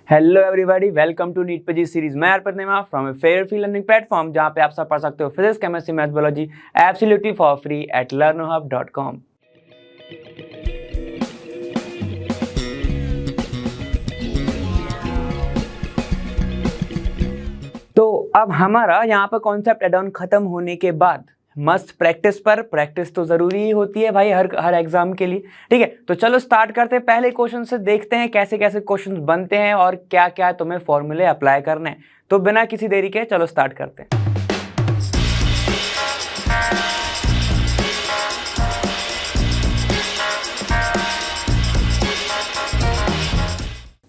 Hello everybody, welcome to NEET PG series. मैं Arpit Nema from a Fairfield learning platform, जहां पे आप सब पढ़ सकते हो physics, chemistry, math, biology absolutely for free at learnerhub.com। तो अब हमारा यहाँ पर कॉन्सेप्ट एड ऑन खत्म होने के बाद मस्त प्रैक्टिस पर प्रैक्टिस तो जरूरी ही होती है भाई हर एग्जाम के लिए। ठीक है, तो चलो स्टार्ट करते हैं। पहले क्वेश्चन से देखते हैं कैसे कैसे क्वेश्चन बनते हैं और क्या क्या तुम्हें फॉर्मूले अप्लाई करने हैं। तो बिना किसी देरी के चलो स्टार्ट करते हैं।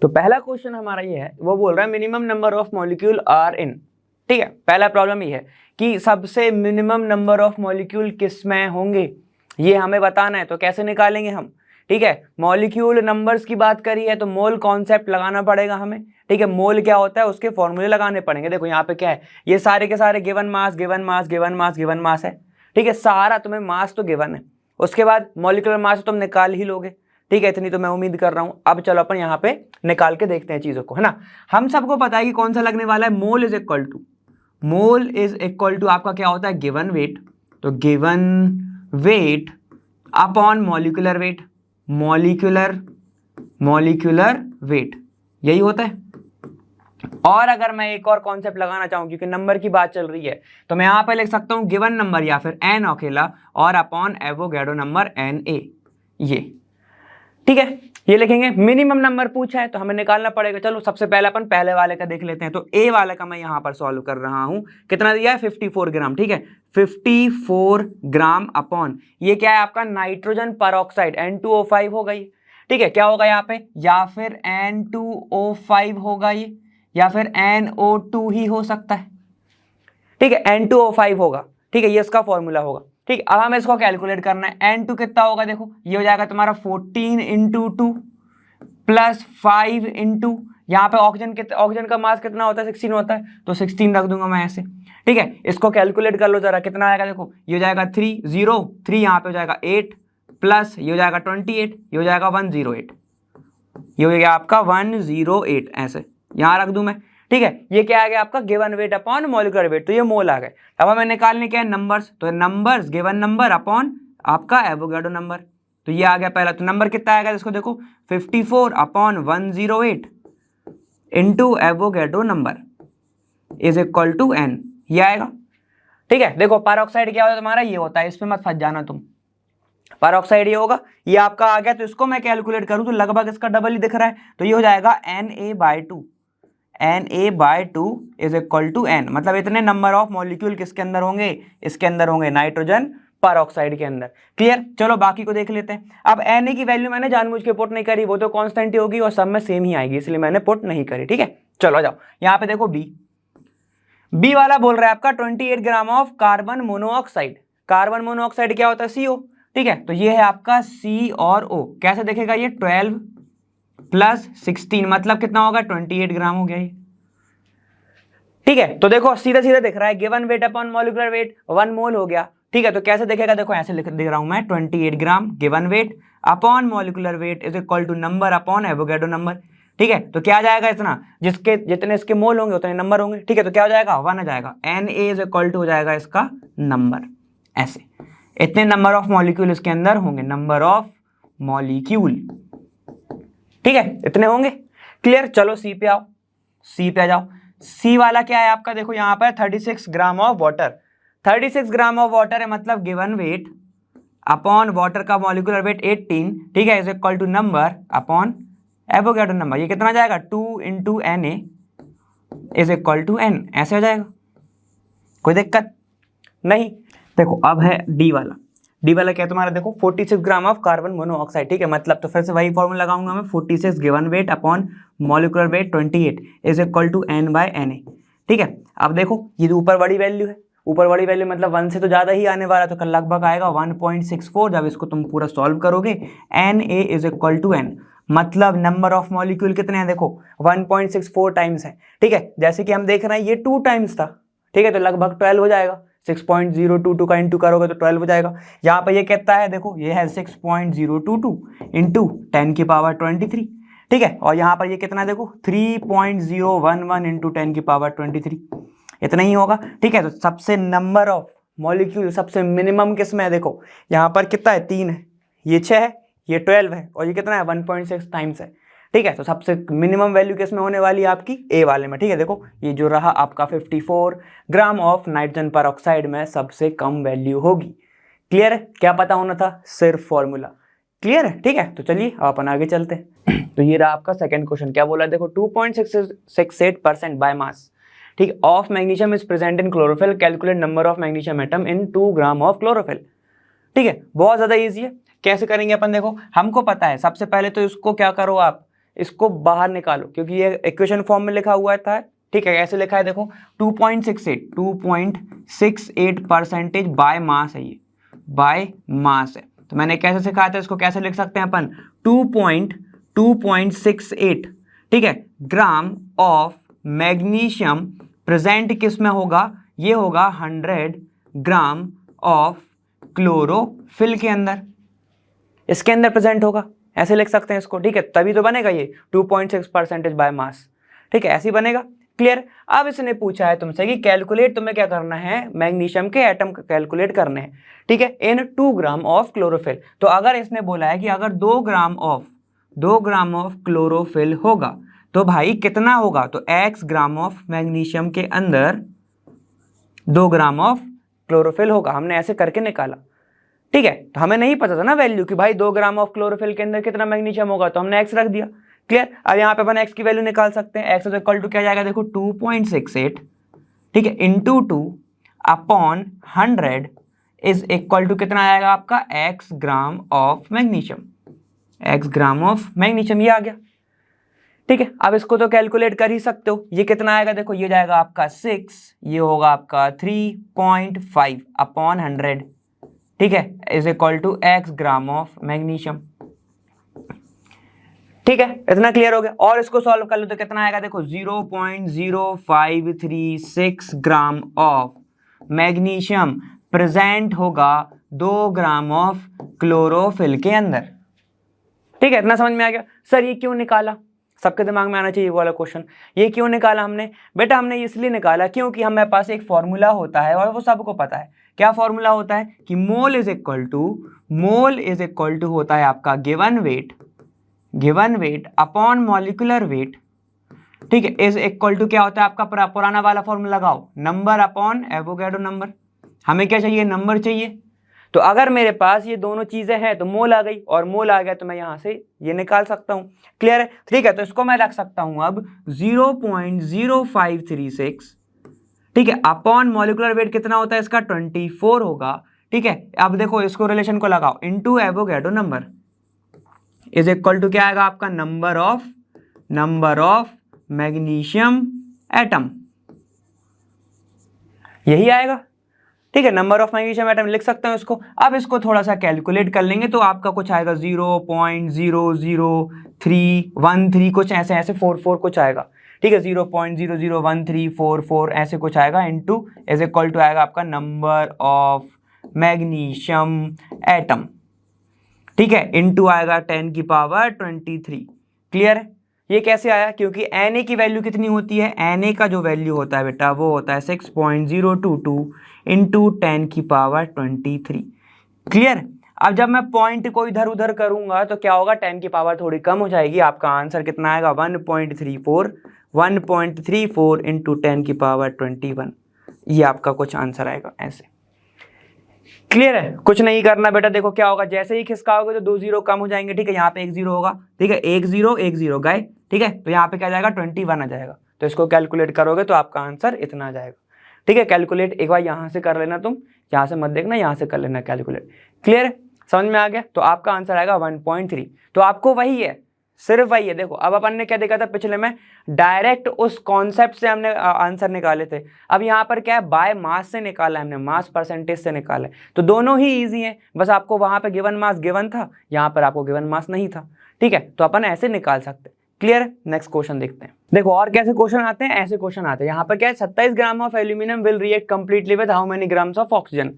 तो पहला क्वेश्चन हमारा ये है, वो बोल रहा है minimum number of molecule are in. ठीक है, पहला प्रॉब्लम ये है कि सबसे मिनिमम नंबर ऑफ मॉलिक्यूल किस में होंगे, ये हमें बताना है। तो कैसे निकालेंगे हम? ठीक है, मॉलिक्यूल नंबर्स की बात करी है तो मोल कॉन्सेप्ट लगाना पड़ेगा हमें। ठीक है, मोल क्या होता है उसके फॉर्मूले लगाने पड़ेंगे। देखो यहाँ पे क्या है, ये सारे के सारे given mass given mass given mass given mass है। ठीक है, सारा तुम्हें मास तो गिवन है, उसके बाद मॉलिक्यूलर मास तुम निकाल ही लोगे। ठीक है, इतनी तो मैं उम्मीद कर रहा हूं। अब चलो अपन यहाँ पे निकाल के देखते हैं चीजों को, है ना। हम सबको पता है कि कौन सा लगने वाला है, मोल इज इक्वल टू आपका क्या होता है, गिवन वेट। तो given weight upon molecular wait, molecular wait, यही होता है। और अगर मैं एक और कॉन्सेप्ट लगाना चाहूं, क्योंकि नंबर की बात चल रही है, तो मैं यहां पे लिख सकता हूं गिवन नंबर या फिर एन अकेला और upon Avogadro number N A, ये। ठीक है, ये लिखेंगे। मिनिमम नंबर पूछा है तो हमें निकालना पड़ेगा। चलो सबसे पहले अपन पहले वाले का देख लेते हैं। तो ए वाले का मैं यहां पर सॉल्व कर रहा हूं। कितना दिया है, 54 ग्राम। ठीक है, 54 ग्राम अपॉन ये क्या है आपका, नाइट्रोजन परऑक्साइड N2O5 हो गई। ठीक है, क्या होगा यहाँ पे, या फिर N2O5 होगा ये, या फिर NO2 ही हो सकता है। ठीक है, N2O5 होगा। ठीक है, ये इसका फॉर्मूला होगा। ठीक, अब हमें इसको कैलकुलेट करना है। N2 कितना होगा, देखो ये हो जाएगा तुम्हारा 14 इंटू 2 प्लस 5 इंटू, यहाँ पे ऑक्सीजन का मास कितना होता है, 16 होता है, तो 16 रख दूंगा मैं ऐसे। ठीक है, इसको कैलकुलेट कर लो जरा, कितना आएगा देखो, ये हो जाएगा 3 यहाँ पे हो जाएगा 8 प्लस ये हो जाएगा 28, ये हो जाएगा 108, ये हो गया आपका 108, ऐसे यहाँ रख दूं मैं। ठीक है, ये क्या आ गया आपका, given weight upon molecular wait, तो ये मोल आ गए। अब हमें निकालने क्या है, नंबर्स। तो नंबर्स गिवन नंबर अपॉन आपका एवोगैड्रो नंबर, तो ये आ गया पहला। तो नंबर कितना आएगा इसको देखो, 54 upon 108 into Avogadro number is equal to N, ये आएगा। ठीक है, देखो परऑक्साइड क्या होता है तुम्हारा, ये होता है, इस पे मत फंस जाना तुम। परऑक्साइड ये होगा, ये आपका आ गया। तो इसको मैं कैलकुलेट करूं तो लगभग इसका डबल ही दिख रहा है, तो ये हो जाएगा Na/2 is equal to N, मतलब इतने नंबर ऑफ मॉलिक्यूल किसके अंदर होंगे, इसके अंदर होंगे, नाइट्रोजन परऑक्साइड के अंदर। क्लियर, चलो बाकी को देख लेते हैं। अब Na की वैल्यू मैंने जानबूझ के पुट नहीं करी, वो तो कांस्टेंट ही होगी और सब में सेम ही आएगी, इसलिए मैंने पुट नहीं करी। ठीक है, चलो जाओ यहाँ पे देखो बी वाला बोल रहा है आपका 28 gram of carbon monoxide. Carbon monoxide क्या होता है, CO। ठीक है, तो ये है आपका C और O। कैसे देखेगा ये, 12 प्लस 16 मतलब कितना होगा, 28 ग्राम हो गया ये। ठीक है, तो देखो सीधा सीधा दिख रहा है, given weight upon molecular wait 1 मोल हो गया। ठीक है, तो कैसे देखेगा, देखो ऐसे लिख दे रहा हूं मैं, 28 gram given weight upon molecular weight is equal to number upon Avogadro number. ठीक है, तो क्या आ जाएगा, इतना जितने इसके मोल होंगे उतने नंबर होंगे। ठीक है, तो क्या हो जाएगा, 1 आ जाएगा। Na इज इक्वल टू हो जाएगा इसका नंबर, ऐसे इतने नंबर ऑफ मॉलिक्यूल इसके अंदर होंगे, नंबर ऑफ मॉलिक्यूल। ठीक है, इतने होंगे। क्लियर, चलो सी पे आओ, सी पे आ जाओ। सी वाला क्या है आपका, देखो यहाँ पर 36 gram of water. 36 gram of water है, मतलब गिवन वेट अपॉन वाटर का मॉलिक्यूलर वेट 18। ठीक है, is equal to number upon Avogadro number, ये कितना जाएगा, 2 into Na is equal to n, ऐसे हो जाएगा, कोई दिक्कत नहीं। देखो अब है डी वाला क्या है तुम्हारा, देखो 46 ग्राम ऑफ कार्बन मोनोऑक्साइड। ठीक है, मतलब तो फिर से वही फॉर्मूला लगाऊंगा मैं, 46 given weight upon molecular weight 28 is equal to n/Na। ठीक है, अब देखो ये ऊपर बड़ी वैल्यू है, ऊपर बड़ी वैल्यू मतलब 1 से तो ज्यादा ही आने वाला, तो लगभग आएगा 1.64। जब इसको तुम पूरा सॉल्व करोगे, Na is equal to n, मतलब नंबर ऑफ मॉलिक्यूल कितने हैं, देखो 1.64 टाइम्स है। ठीक है, जैसे कि हम देख रहे हैं ये 2 टाइम्स था। ठीक है, तो लगभग 12 हो जाएगा, 6.022 का इंटू करोगे तो 12 हो जाएगा। यहाँ पे ये कितना है, देखो ये है 6.022 इंटू 10 की पावर 23। ठीक है। और यहाँ पर ये कितना देखो 3.011 इंटू 10 की पावर 23, इतना ही होगा। ठीक है, तो सबसे नंबर ऑफ मॉलिक्यूल सबसे मिनिमम किस में है, देखो यहाँ पर कितना है 3 है, ये 6 है, ये 12 है, और ये कितना है 1.6 टाइम्स है। ठीक है, तो सबसे मिनिमम वैल्यू किस में होने वाली है आपकी ए वाले में। ठीक है, देखो ये जो रहा आपका 54 ग्राम ऑफ नाइट्रोजन पर ऑक्साइड में सबसे कम वैल्यू होगी। क्लियर है, क्या पता होना था, सिर्फ फॉर्मूला। क्लियर है, ठीक है, तो चलिए अपन आगे चलते हैं। तो ये रहा आपका सेकंड क्वेश्चन, क्या बोला देखो 2.668% बाय मास, ठीक, of magnesium is present in chlorophyll, calculate number of magnesium atom in 2 gram of chlorophyll. ठीक है, बहुत ज्यादा इजी है। कैसे करेंगे अपन, देखो हमको पता है, सबसे पहले तो इसको क्या करो आप, इसको बाहर निकालो, क्योंकि ये इक्वेशन फॉर्म में लिखा हुआ था। ठीक है, ऐसे लिखा है देखो 2.68 बाय मास है, ये बाय मास है। तो मैंने कैसे सिखाया था, इसको कैसे लिख सकते हैं अपन 2.68, ठीक है, ग्राम ऑफ मैग्नीशियम प्रेजेंट किस में होगा, ये होगा 100 ग्राम ऑफ क्लोरोफिल के अंदर, इसके अंदर प्रेजेंट होगा, ऐसे लिख सकते हैं इसको। ठीक है, तभी तो बनेगा ये 2.6% बाय मास। ठीक है, ऐसे ही बनेगा। क्लियर। अब इसने पूछा है तुमसे कि कैलकुलेट, तुम्हें क्या करना है, मैग्नीशियम के एटम कैलकुलेट करने हैं। ठीक है, इन 2 ग्राम ऑफ क्लोरोफिल। तो अगर इसने बोला है कि अगर 2 ग्राम ऑफ क्लोरोफिल होगा तो भाई कितना होगा, तो x ग्राम ऑफ मैग्नीशियम के अंदर 2 ग्राम ऑफ क्लोरोफिल होगा। हमने ऐसे करके निकाला। ठीक है, तो हमें नहीं पता था ना वैल्यू कि भाई 2 ग्राम ऑफ क्लोरोफिल के अंदर कितना मैग्नीशियम होगा, तो हमने x रख दिया। क्लियर। अब यहाँ पे अपन x की वैल्यू निकाल सकते हैं। x इज इक्वल टू क्या जाएगा, देखो 2.68, ठीक है, into 2 upon 100 is equal to कितना आएगा आपका x gram of magnesium, x gram of magnesium, ये आ गया। ठीक है, अब इसको तो कैलकुलेट कर ही सकते हो। ये कितना आएगा, देखो ये जाएगा आपका 6, ये होगा आपका 3.5 अपॉन 100, ठीक है, is equal to x gram of magnesium. ठीक है, इतना क्लियर हो गया। और इसको सॉल्व कर लो तो कितना आएगा, देखो 0.0536 ग्राम ऑफ मैग्नीशियम प्रेजेंट होगा 2 ग्राम ऑफ क्लोरोफिल के अंदर। ठीक है, इतना समझ में आ गया। सर ये क्यों निकाला, सबके दिमाग में आना चाहिए वो वाला क्वेश्चन, ये क्यों निकाला हमने, बेटा हमने इसलिए निकाला क्योंकि हमारे पास एक फॉर्मूला होता है और वो सबको पता है। क्या फॉर्मूला होता है कि मोल इज इक्वल टू होता है आपका given weight upon molecular wait. ठीक है, इज इक्वल टू क्या होता है आपका पुराना वाला फॉर्मूला लगाओ, नंबर अपॉन एवोगैड्रो नंबर। हमें क्या चाहिए, नंबर चाहिए। तो अगर मेरे पास ये दोनों चीजें हैं तो मोल आ गई, और मोल आ गया तो मैं यहां से ये निकाल सकता हूं। क्लियर है, ठीक है, तो इसको मैं रख सकता हूं अब 0.0536, ठीक है, अपॉन मॉलिक्यूलर वेट कितना होता है इसका 24 होगा। ठीक है, अब देखो इसको रिलेशन को लगाओ, into Avogadro number is equal to क्या आएगा आपका नंबर ऑफ मैग्नीशियम एटम, यही आएगा। ठीक है, नंबर ऑफ मैग्नीशियम एटम लिख सकते हैं इसको। अब इसको थोड़ा सा कैलकुलेट कर लेंगे तो आपका कुछ आएगा 0.00313 कुछ ऐसे 44 कुछ आएगा। ठीक है, 0.001344 ऐसे कुछ आएगा, इनटू इज इक्वल टू आएगा आपका नंबर ऑफ मैग्नीशियम एटम। ठीक है, इनटू आएगा 10 की पावर 23। क्लियर है, ये कैसे आया, क्योंकि Na की वैल्यू कितनी होती है, Na का जो वैल्यू होता है बेटा वो होता है 6.022 इंटू 10 की पावर 23। क्लियर। अब जब मैं पॉइंट को इधर उधर करूंगा तो क्या होगा, 10 की पावर थोड़ी कम हो जाएगी, आपका आंसर कितना आएगा 1.34 इंटू 10 की पावर 21, ये आपका कुछ आंसर आएगा ऐसे। क्लियर है, कुछ नहीं करना बेटा। देखो क्या होगा, जैसे ही खिसकाओगे तो 2 जीरो कम हो जाएंगे। ठीक है, यहाँ पे 1 जीरो होगा, ठीक है, 1 जीरो गए। ठीक है, तो यहाँ पे क्या जाएगा 21 आ जाएगा। तो इसको कैलकुलेट करोगे तो आपका आंसर इतना आ जाएगा। ठीक है, कैलकुलेट एक बार यहाँ से कर लेना, तुम यहाँ से मत देखना, यहाँ से कर लेना कैलकुलेट। क्लियर है, समझ में आ गया। तो आपका आंसर आएगा 1.3। तो आपको वही है, सिर्फ वही है। देखो अब अपन ने क्या देखा था पिछले में, डायरेक्ट उस कॉन्सेप्ट से हमने आंसर निकाले थे। अब यहाँ पर क्या है, बाय मास से निकाला है हमने, मास परसेंटेज से निकाला है। तो दोनों ही इजी हैं, बस आपको वहाँ पे गिवन मास गिवन था, यहाँ पर आपको गिवन मास नहीं था। ठीक है, तो अपन ऐसे निकाल सकते हैं। क्लियर है, नेक्स्ट क्वेश्चन देखते हैं। देखो और कैसे क्वेश्चन आते हैं, ऐसे क्वेश्चन आते हैं। यहाँ पर क्या है, 27 ग्राम of aluminium will react completely with how many grams of oxygen.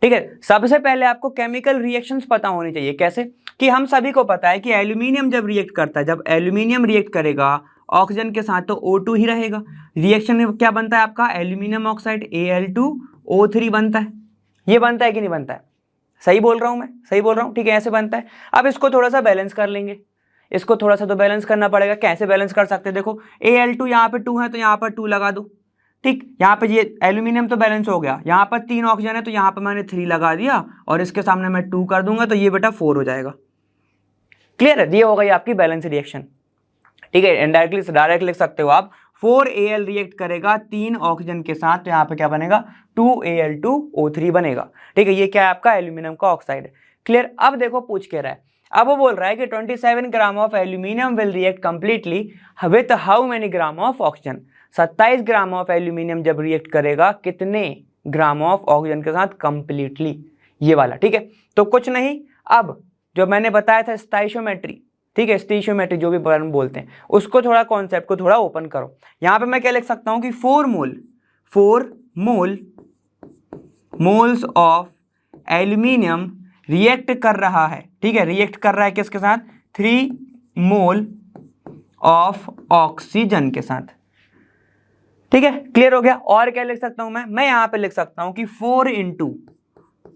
ठीक है, सबसे पहले आपको केमिकल रिएक्शंस पता होनी चाहिए। कैसे कि हम सभी को पता है कि एल्यूमिनियम जब रिएक्ट करता है, जब एल्यूमिनियम रिएक्ट करेगा ऑक्सीजन के साथ तो O2 ही रहेगा। रिएक्शन में क्या बनता है आपका, एल्यूमिनियम ऑक्साइड Al2O3 बनता है। ये बनता है कि नहीं बनता है? सही बोल रहा हूं मैं, सही बोल रहा हूं, ठीक है, ऐसे बनता है। अब इसको थोड़ा सा बैलेंस कर लेंगे, इसको थोड़ा सा तो बैलेंस करना पड़ेगा। कैसे बैलेंस कर सकते हैं, देखो Al2 यहाँ पे 2 है तो यहाँ पर 2 लगा दो, ठीक। यहाँ पे ये एल्यूमिनियम तो बैलेंस हो गया, यहाँ पर 3 ऑक्सीजन है तो यहाँ पर मैंने 3 लगा दिया और इसके सामने मैं 2 कर दूंगा तो ये बेटा 4 हो जाएगा। क्लियर है, ये हो गई आपकी बैलेंस रिएक्शन, ठीक है। इनडायरेक्टली डायरेक्ट लिख सकते हो आप, 4Al रिएक्ट करेगा 3 ऑक्सीजन के साथ तो यहाँ पे क्या बनेगा, 2Al2O3 बनेगा, ठीक है। ये क्या है आपका एल्यूमिनियम का ऑक्साइड है। क्लियर। अब देखो पूछ के रहा है, अब वो बोल रहा है कि 27 ग्राम of aluminium will react completely with how many gram of oxygen. 27 gram of aluminium जब रिएक्ट करेगा कितने ग्राम ऑफ ऑक्सीजन के साथ कंप्लीटली, ये वाला, ठीक है। तो कुछ नहीं, अब जो मैंने बताया था स्टाइशियोमेट्री, ठीक है, स्टीशियोमेट्री जो भी बोलते हैं, उसको थोड़ा कॉन्सेप्ट को थोड़ा ओपन करो। यहां पे मैं क्या लिख सकता हूं कि 4 मोल्स ऑफ एल्यूमिनियम रिएक्ट कर रहा है, ठीक है, रिएक्ट कर रहा है किसके साथ, 3 मोल ऑफ ऑक्सीजन के साथ, ठीक है। क्लियर हो गया। और क्या लिख सकता हूं मैं यहां पे लिख सकता हूं कि 4 ×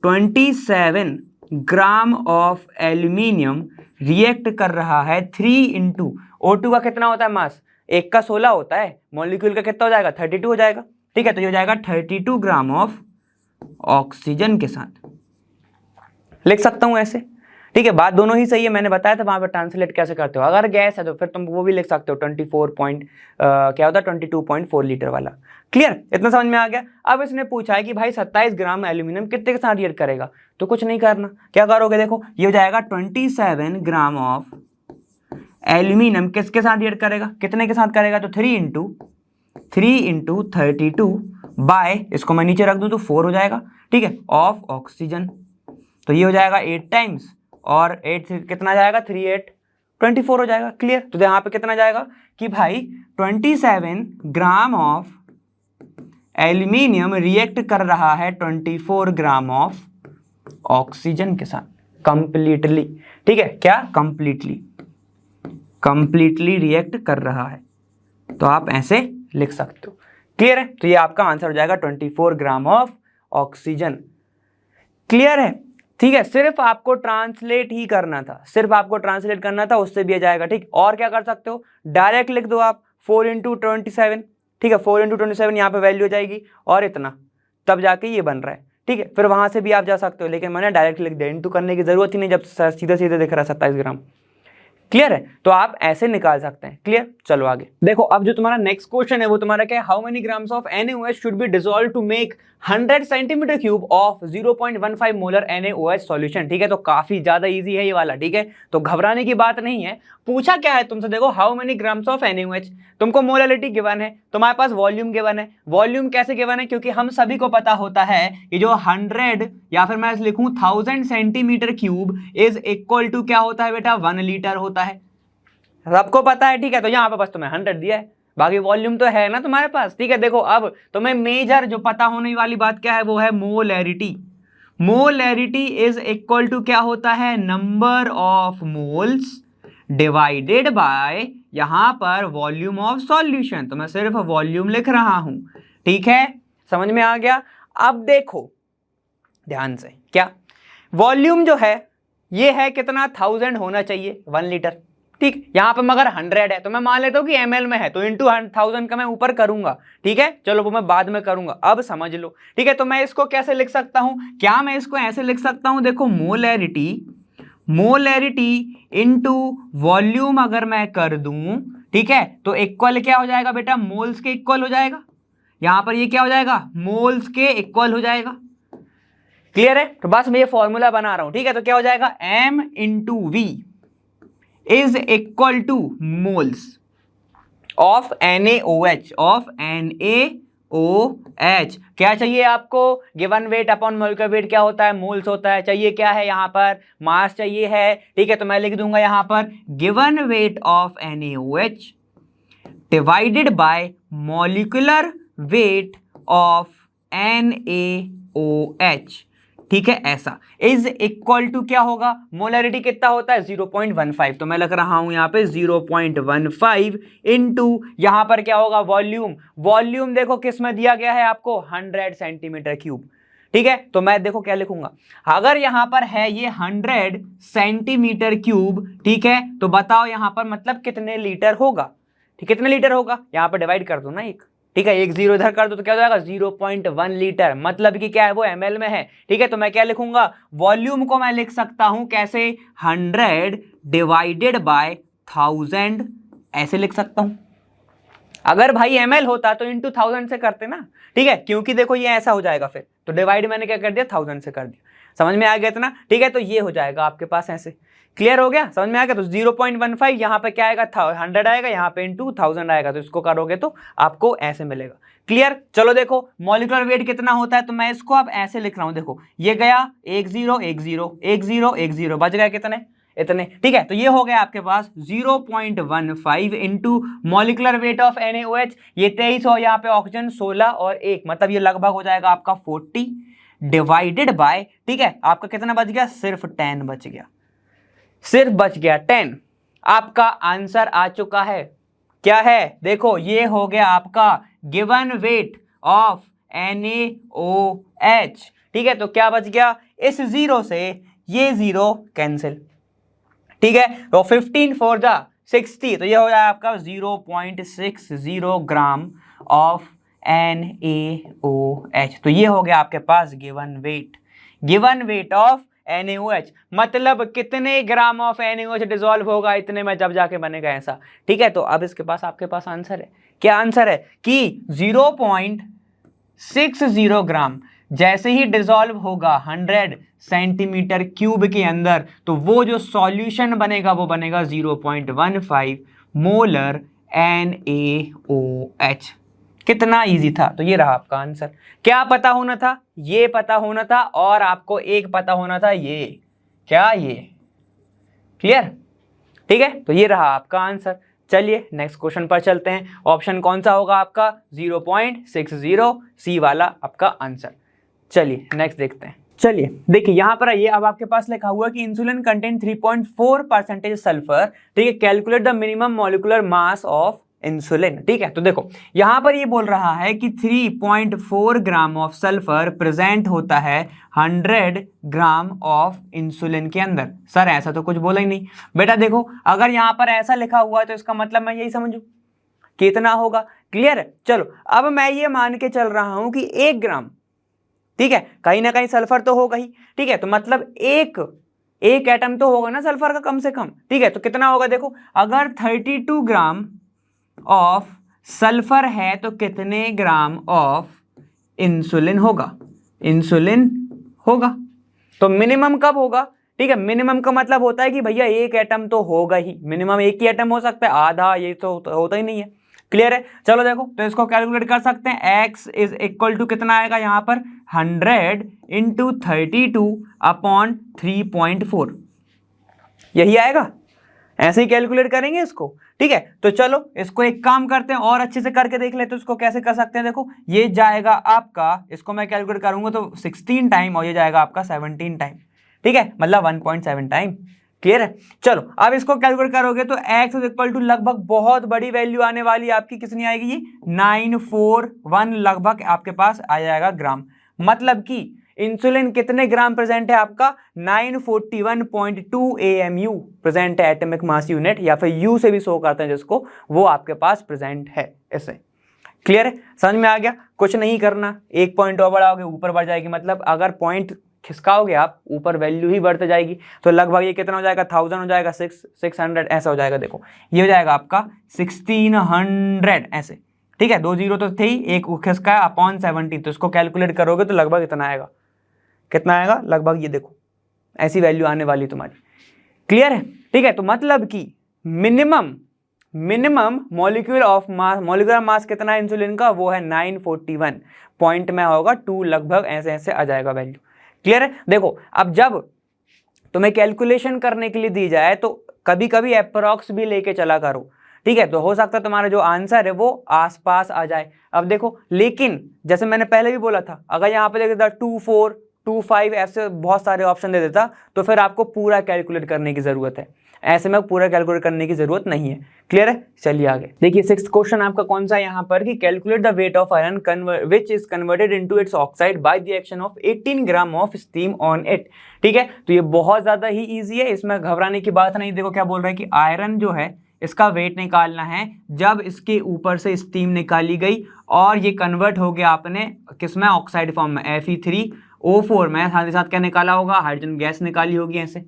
27 ग्राम ऑफ एल्यूमिनियम रिएक्ट कर रहा है 3 × O2 का कितना होता है मास, 1 का 16 होता है, मॉलिक्यूल का कितना हो जाएगा, 32 हो जाएगा, ठीक है। तो ये हो जाएगा 32 ग्राम ऑफ ऑक्सीजन के साथ, लिख सकता हूं ऐसे, ठीक है। बात दोनों ही सही है, मैंने बताया था वहां पर ट्रांसलेट कैसे करते हो। अगर गैस है तो फिर तुम वो भी लिख सकते हो क्या होता है 22.4 लीटर वाला। क्लियर, इतना समझ में आ गया। अब इसने पूछा है कि भाई 27 ग्राम एल्यूमिनियम कितने के साथ रिएक्ट करेगा, तो कुछ नहीं करना, क्या करोगे, देखो ये हो जाएगा 27 ग्राम ऑफ एल्यूमिनियम किसके साथ रिएक्ट करेगा, कितने के साथ करेगा, तो 3 × 32 बाय, इसको मैं नीचे रख दूं तो 4 हो जाएगा, ठीक है, ऑफ ऑक्सीजन। तो ये हो जाएगा 8 टाइम्स और 8 से कितना जाएगा, 3 8 24 हो जाएगा। क्लियर। तो यहाँ पे कितना जाएगा कि भाई 27 ग्राम ऑफ एल्यूमिनियम रिएक्ट कर रहा है 24 ग्राम ऑफ ऑक्सीजन के साथ कंप्लीटली, ठीक है, क्या कंप्लीटली रिएक्ट कर रहा है, तो आप ऐसे लिख सकते हो। क्लियर है। तो ये आपका आंसर हो जाएगा 24 ग्राम ऑफ ऑक्सीजन। क्लियर है, ठीक है। सिर्फ आपको ट्रांसलेट ही करना था, सिर्फ आपको ट्रांसलेट करना था, उससे भी आ जाएगा, ठीक। और क्या कर सकते हो, डायरेक्ट लिख दो आप 4 × 27, ठीक है, 4 × 27 यहाँ पे वैल्यू हो जाएगी और इतना, तब जाके ये बन रहा है, ठीक है। फिर वहां से भी आप जा सकते हो, लेकिन मैंने डायरेक्ट लिख दिया, इंटू करने की जरूरत ही नहीं जब सीधे सीधे दिख रहा है 27 ग्राम। क्लियर है, तो आप ऐसे निकाल सकते हैं। क्लियर, चलो आगे देखो। अब जो तुम्हारा नेक्स्ट क्वेश्चन है वो तुम्हारा क्या है, how many grams of NaOH should be dissolve to make 100 centimetre cube of 0.15 molar NaOH solution, ठीक है। तो काफी ज्यादा इजी है ये वाला, ठीक है, तो घबराने की बात नहीं है। पूछा क्या है तुमसे, देखो how many grams of NaOH, तुमको मोलरिटी गिवन है, तुम्हारे पास वॉल्यूम गिवन है। वॉल्यूम कैसे गिवन है, क्योंकि हम सभी को पता होता है ये जो 100 या फिर मैं लिखूं 1000 centimetre cube is equal to क्या होता है बेटा, 1 लीटर होता है, सबको पता है, ठीक है। तो यहाँ पे बस तुम्हें 100 दिया है, बाकी वॉल्यूम तो है ना तुम्हारे पास, ठीक है। देखो अब तुम्हें मेजर जो पता होने वाली बात क्या है वो है molarity. Molarity is equal to क्या होता है, number of moles divided by यहां पर वॉल्यूम ऑफ सॉल्यूशन। तो मैं सिर्फ वॉल्यूम लिख रहा हूं, ठीक है, समझ में आ गया। अब देखो ध्यान से, क्या वॉल्यूम जो है ये है कितना, 1000 होना चाहिए, 1 लीटर, ठीक। यहां पे मगर 100 है तो मैं मान लेता हूं कि ml में है, तो इंटू 1000 का मैं ऊपर करूंगा, ठीक है, चलो वो मैं बाद में करूंगा, अब समझ लो, ठीक है। तो मैं इसको कैसे लिख सकता हूं, क्या मैं इसको ऐसे लिख सकता हूं, देखो मोलैरिटी इंटू वॉल्यूम अगर मैं कर दूं, ठीक है, तो इक्वल क्या हो जाएगा बेटा, मोल्स के इक्वल हो जाएगा। यहां पर ये क्या हो जाएगा, मोल्स के इक्वल हो जाएगा। क्लियर है, तो बस मैं ये फॉर्मूला बना रहा हूं, ठीक है। तो क्या हो जाएगा, m × v is equal two moles of NaOH, क्या चाहिए आपको, given weight upon molecular weight क्या होता है, मोल्स होता है, चाहिए क्या है यहाँ पर, मास चाहिए है, ठीक है। तो मैं लिख दूंगा यहाँ पर given weight of NaOH divided by molecular weight of NaOH, ठीक है, ऐसा इज इक्वल टू क्या होगा, मोलरिटी कितना होता है 0.15, तो मैं लग रहा हूं यहां पे 0.15 इनटू यहां पर क्या होगा वॉल्यूम, वॉल्यूम देखो किस में दिया गया है आपको 100 सेंटीमीटर क्यूब, ठीक है। तो मैं देखो क्या लिखूंगा, अगर यहां पर है ये 100 सेंटीमीटर क्यूब, ठीक है, तो बताओ यहां पर मतलब कितने लीटर होगा, ठीक, कितने लीटर होगा, यहां पर डिवाइड कर दो ना एक, ठीक है, एक जीरो इधर कर दो तो क्या हो जाएगा 0.1 लीटर, मतलब कि क्या है वो ml में है, ठीक है। तो मैं क्या लिखूंगा, वॉल्यूम को मैं लिख सकता हूं कैसे 100 डिवाइडेड बाय 1000, ऐसे लिख सकता हूं। अगर भाई ml होता तो इंटू 1000 से करते ना, ठीक है, क्योंकि देखो ये ऐसा हो जाएगा फिर, तो डिवाइड मैंने क्या कर दिया 1000 से कर दिया, समझ में आ गया इतना, ठीक है। तो ये हो जाएगा आपके पास ऐसे, क्लियर हो गया, समझ में आ गया। तो 0.15 यहाँ पे क्या आएगा 100 आएगा, यहाँ पे इंटू 1000 आएगा, तो इसको करोगे तो आपको ऐसे मिलेगा, क्लियर। चलो देखो मॉलिक्यूलर वेट कितना होता है, तो मैं इसको अब ऐसे लिख रहा हूं, देखो ये गया 1 0 1 0 1 0 1 0, बच गया कितने, इतने, ठीक है। तो ये हो गया आपके पास 0.15 into molecular weight of NaOH, ये 23 और यहाँ पे ऑक्सीजन 16 और 1, मतलब ये लगभग हो जाएगा आपका 40 डिवाइडेड बाय, ठीक है, आपका कितना बच गया, सिर्फ 10 बच गया, सिर्फ बच गया 10। आपका आंसर आ चुका है, क्या है देखो, ये हो गया आपका गिवन वेट ऑफ NaOH, ठीक है। तो क्या बच गया, इस जीरो से ये जीरो कैंसिल, ठीक है, तो 15 4 जा 60, तो ये हो जाए आपका 0.60 ग्राम ऑफ NaOH, तो ये हो गया आपके पास गिवन वेट ऑफ NaOH, मतलब कितने ग्राम ऑफ NaOH डिसॉल्व होगा इतने में जब जाके बनेगा ऐसा, ठीक है। तो अब इसके पास आपके पास आंसर है, क्या आंसर है कि 0.60 ग्राम जैसे ही डिसॉल्व होगा 100 सेंटीमीटर क्यूब के अंदर, तो वो जो सॉल्यूशन बनेगा वो बनेगा 0.15 मोलर NaOH। कितना इजी था, तो ये रहा आपका आंसर। क्या पता होना था, ये पता होना था, और आपको एक पता होना था, ये क्या, ये क्लियर, ठीक है। तो ये रहा आपका आंसर। चलिए नेक्स्ट क्वेश्चन पर चलते हैं। ऑप्शन कौन सा होगा आपका 0.60, सी वाला आपका आंसर। चलिए नेक्स्ट देखते हैं। चलिए देखिए यहां पर आइए, अब आपके पास लिखा हुआ कि इंसुलिन कंटेन 3.4% सल्फर, ठीक है, calculate the minimum molecular mass of insulin, ठीक है। तो देखो यहां पर ये बोल रहा है कि 3.4 ग्राम ऑफ सल्फर प्रेजेंट होता है 100 ग्राम ऑफ इंसुलिन के अंदर। सर ऐसा तो कुछ बोला ही नहीं बेटा, देखो अगर यहां पर ऐसा लिखा हुआ है तो इसका मतलब मैं यही समझू कितना होगा, क्लियर है। चलो अब मैं ये मान के चल रहा हूं कि 1 ग्राम, ठीक है, कहीं ना कहीं सल्फर तो होगा ही, ठीक है, तो मतलब एक एटम तो होगा ना सल्फर का कम से कम, ठीक है। तो कितना होगा देखो, अगर 32 ग्राम ऑफ सल्फर है तो कितने ग्राम ऑफ इंसुलिन होगा, तो मिनिमम कब होगा, ठीक है, मिनिमम का मतलब होता है कि भैया एक एटम तो होगा ही, मिनिमम एक ही एटम हो सकता है, आधा ये तो होता ही नहीं है, क्लियर है। चलो देखो तो इसको कैलकुलेट कर सकते हैं, x इज इक्वल टू कितना आएगा यहाँ पर 100 इंटू 32 अपॉन 3.4, यही आएगा, ऐसे ही कैलकुलेट करेंगे इसको, ठीक है। तो चलो इसको एक काम करते हैं और अच्छे से करके देख लेते हैं, इसको कैसे कर सकते हैं। देखो ये जाएगा आपका, इसको मैं कैलकुलेट करूंगा तो 16 टाइम, और ये जाएगा आपका 17 टाइम, ठीक है, मतलब 1.7 टाइम, क्लियर है। चलो अब इसको कैलकुलेट करोगे तो x इज इक्वल टू लगभग बहुत बड़ी वैल्यू आने वाली आपकी, कितनी आएगी ये 941 लगभग आपके पास आ जाएगा ग्राम, मतलब कि इंसुलिन कितने ग्राम प्रेजेंट है आपका 941.2 AMU प्रेजेंट है, एटॉमिक मास यूनिट, या फिर यू से भी शो करते हैं जिसको, वो आपके पास प्रेजेंट है ऐसे, क्लियर है, समझ में आ गया। कुछ नहीं करना, एक पॉइंट और बढ़ाओगे ऊपर बढ़ जाएगी, मतलब अगर पॉइंट खिसकाओगे आप ऊपर वैल्यू ही बढ़ते जाएगी, तो लगभग ये कितना हो जाएगा 1000 हो जाएगा, 600 ऐसा हो जाएगा। देखो ये हो जाएगा आपका 1600 ऐसे, ठीक है, 2 जीरो तो थे ही, एक खिसका अपॉन 17, तो इसको कैलकुलेट करोगे तो लगभग इतना आएगा, कितना आएगा लगभग, ये देखो ऐसी वैल्यू आने वाली तुम्हारी, क्लियर है, ठीक है। तो मतलब कि मिनिमम मॉलिक्यूलर मास कितना है इंसुलिन का, वो है 941, पॉइंट में होगा 2, लगभग ऐसे ऐसे आ जाएगा वैल्यू, क्लियर है। देखो अब जब तुम्हें कैलकुलेशन करने के लिए दी जाए तो कभी कभी अप्रॉक्स भी लेके चला करो, ठीक है, तो हो सकता है तुम्हारा जो आंसर है वो आसपास आ जाए। अब देखो लेकिन जैसे मैंने पहले भी बोला था, अगर यहाँ पे देखो 2 4 2, 5 ऐसे बहुत सारे ऑप्शन दे देता तो फिर आपको पूरा कैलकुलेट करने की ज़रूरत है। ऐसे में पूरा कैलकुलेट करने की जरूरत नहीं है। क्लियर है? चलिए आगे देखिए, 6th क्वेश्चन आपका कौन सा यहाँ पर कि calculate the weight of iron which is converted into its oxide by the action of 18 gram of steam on it. ठीक है, तो ये बहुत ज्यादा ही ईजी है, इसमें घबराने की बात नहीं। देखो क्या बोल रहा है कि आयरन जो है इसका वेट निकालना है जब इसके ऊपर से स्टीम निकाली गई और ये कन्वर्ट हो गया आपने किसमें, ऑक्साइड फॉर्म में, Fe3O4 में। साथ ही साथ क्या निकाला होगा, हाइड्रोजन गैस निकाली होगी, ऐसे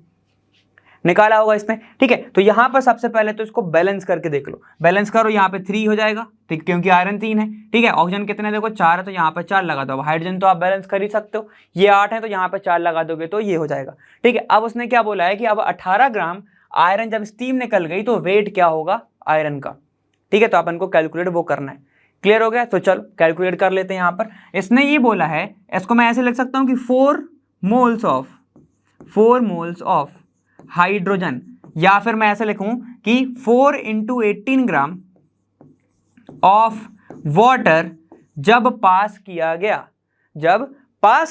निकाला होगा इसमें। ठीक है, तो यहां पर सबसे पहले तो इसको बैलेंस करके देख लो। बैलेंस करो, यहाँ पे 3 हो जाएगा, ठीक, क्योंकि आयरन 3 है। ठीक है, ऑक्सीजन कितने, देखो 4 है तो यहाँ पे 4 लगा दो। हाइड्रोजन तो आप बैलेंस कर ही सकते हो, ये 8 है तो यहाँ पे 4 लगा दोगे तो ये हो जाएगा। ठीक है, अब उसने क्या बोला है कि अब 18 ग्राम आयरन जब स्टीम निकल गई तो वेट क्या होगा आयरन का। ठीक है, तो अपन को कैलकुलेट वो करना है। क्लियर हो गया? तो चलो कैलकुलेट कर लेते हैं। यहाँ पर इसने ये बोला है, इसको मैं ऐसे लिख सकता हूँ कि 4 मोल्स ऑफ हाइड्रोजन, या फिर मैं ऐसे लिखूं कि 4 × 18 ग्राम ऑफ वाटर जब पास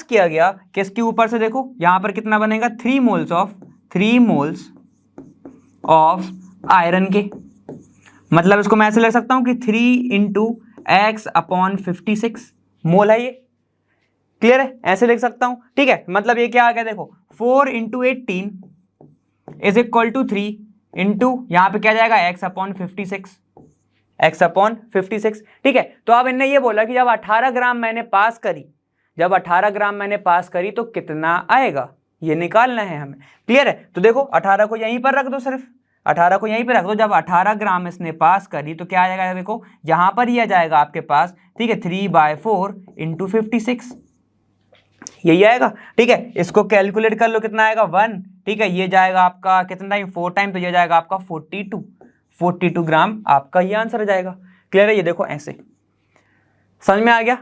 किया गया किसके ऊपर से, देखो यहां पर कितना बनेगा, 3 मोल्स ऑफ आयरन के। मतलब इसको मैं ऐसे लिख सकता हूं कि 3 × x/56 मोल है ये। क्लियर है? ऐसे लिख सकता हूं। ठीक है, मतलब ये क्या आ गया, देखो 4 × 18 इज इक्वल टू 3 इंटू यहां पे क्या जाएगा, x/56। ठीक है, तो अब इनने ये बोला कि जब 18 ग्राम मैंने पास करी तो कितना आएगा, ये निकालना है हमें। क्लियर है? तो देखो 18 को यहीं पर रख दो, सिर्फ 18 को यहीं पर रख दो। जब 18 ग्राम इसने पास करी तो क्या आ जाएगा, देखो यहां पर ही आ जाएगा आपके पास। ठीक है, 3/4 × 56 यही आएगा। ठीक है, इसको कैलकुलेट कर लो, कितना आएगा 1। ठीक है, ये जाएगा आपका कितना टाइम, 4 टाइम, तो ये जाएगा आपका 42 ग्राम आपका ये आंसर आ जाएगा। क्लियर है? ये देखो ऐसे समझ में आ गया।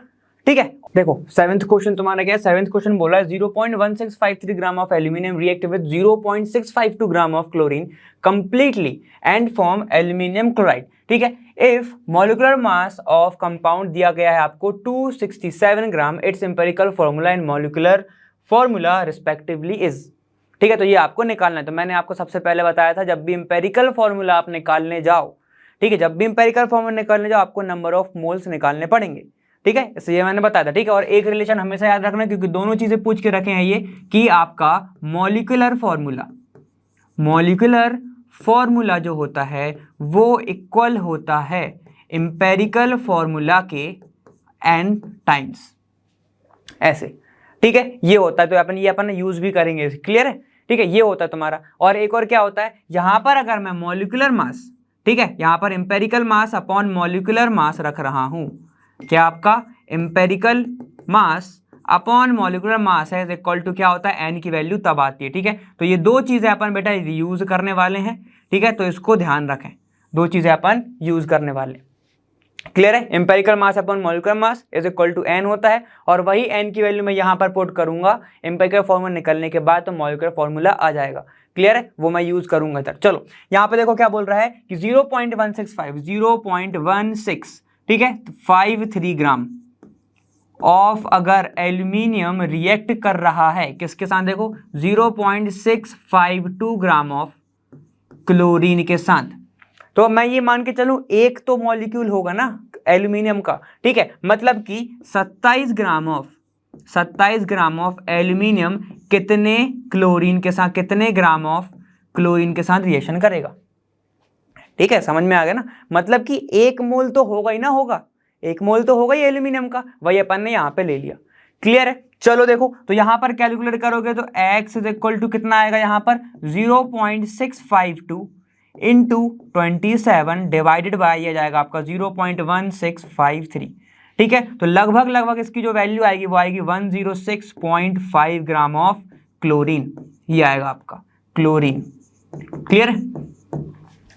ठीक है, देखो 7th क्वेश्चन तुम्हारा क्या है। 7th क्वेश्चन बोला है 0.1653 gram of aluminium react with 0.652 gram of chlorine completely and form aluminium chloride. ठीक है, if molecular mass of compound दिया गया है आपको 267 gram, its empirical formula and molecular formula respectively is. ठीक है, तो ये आपको निकालना है। तो मैंने आपको सबसे पहले बताया था, जब भी एम्पिरिकल फॉर्मूला आप निकालने जाओ, ठीक है, जब भी एम्पिरिकल फॉर्मूला निकालने जाओ आपको नंबर ऑफ मोल्स निकालने पड़ेंगे। ठीक है, इसलिए मैंने बताया था। ठीक है, और एक रिलेशन हमेशा याद रखना, क्योंकि दोनों चीजें पूछ के रखे हैं ये कि आपका मॉलिक्यूलर फॉर्मूला जो होता है वो इक्वल होता है एम्पिरिकल फॉर्मूला के n टाइम्स, ऐसे। ठीक है, ये होता है, तो अपन यूज भी करेंगे। क्लियर है? ठीक है, ये होता है तुम्हारा। और एक और क्या होता है, यहां पर अगर मैं मॉलिक्यूलर मास, ठीक है, यहां पर एम्पिरिकल मास अपॉन मॉलिक्यूलर मास रख रहा हूं, क्या आपका एम्पिरिकल मास अपॉन मॉलिक्यूलर मास है इक्वल टू क्या होता है, n की वैल्यू तब आती है। ठीक है, तो ये दो चीजें अपन बेटा यूज करने वाले हैं। ठीक है, तो इसको ध्यान रखें, दो चीजें अपन यूज करने वाले। क्लियर है? Empirical mass upon molecular mass is equal to n होता है, और वही n की वैल्यू मैं यहां पर पुट करूंगा एम्पिरिकल फॉर्मूला निकलने के बाद, तो मॉलिक्यूलर फॉर्मूला आ जाएगा। क्लियर है? वो मैं यूज करूंगा इधर। चलो यहाँ पे देखो क्या बोल रहा है कि 0.165 ठीक है 53 ग्राम ऑफ अगर एल्यूमिनियम रिएक्ट कर रहा है किसके साथ, देखो 0.652 ग्राम ऑफ क्लोरीन के साथ, तो मैं ये मान के चलूं एक तो मॉलिक्यूल होगा ना एल्यूमिनियम का। ठीक है, मतलब कि 27 ग्राम ऑफ एल्यूमिनियम कितने क्लोरीन के साथ, कितने ग्राम ऑफ क्लोरीन के साथ रिएक्शन करेगा। ठीक है, समझ में आ गया ना? मतलब कि 1 मोल तो होगा ही ना, होगा 1 मोल तो होगा ही एल्यूमिनियम का, वही अपन ने यहाँ पे ले लिया। क्लियर है? चलो देखो, तो यहाँ पर कैलकुलेट करोगे तो x इज इक्वल टू कितना आएगा, यहाँ पर 0.652 इंटू 27 डिवाइडेड बाय ये जाएगा आपका 0.1653। ठीक है, तो लगभग इसकी जो वैल्यू आएगी वो आएगी 106.5 ग्राम ऑफ क्लोरीन, ये आएगा आपका क्लोरीन। क्लियर है?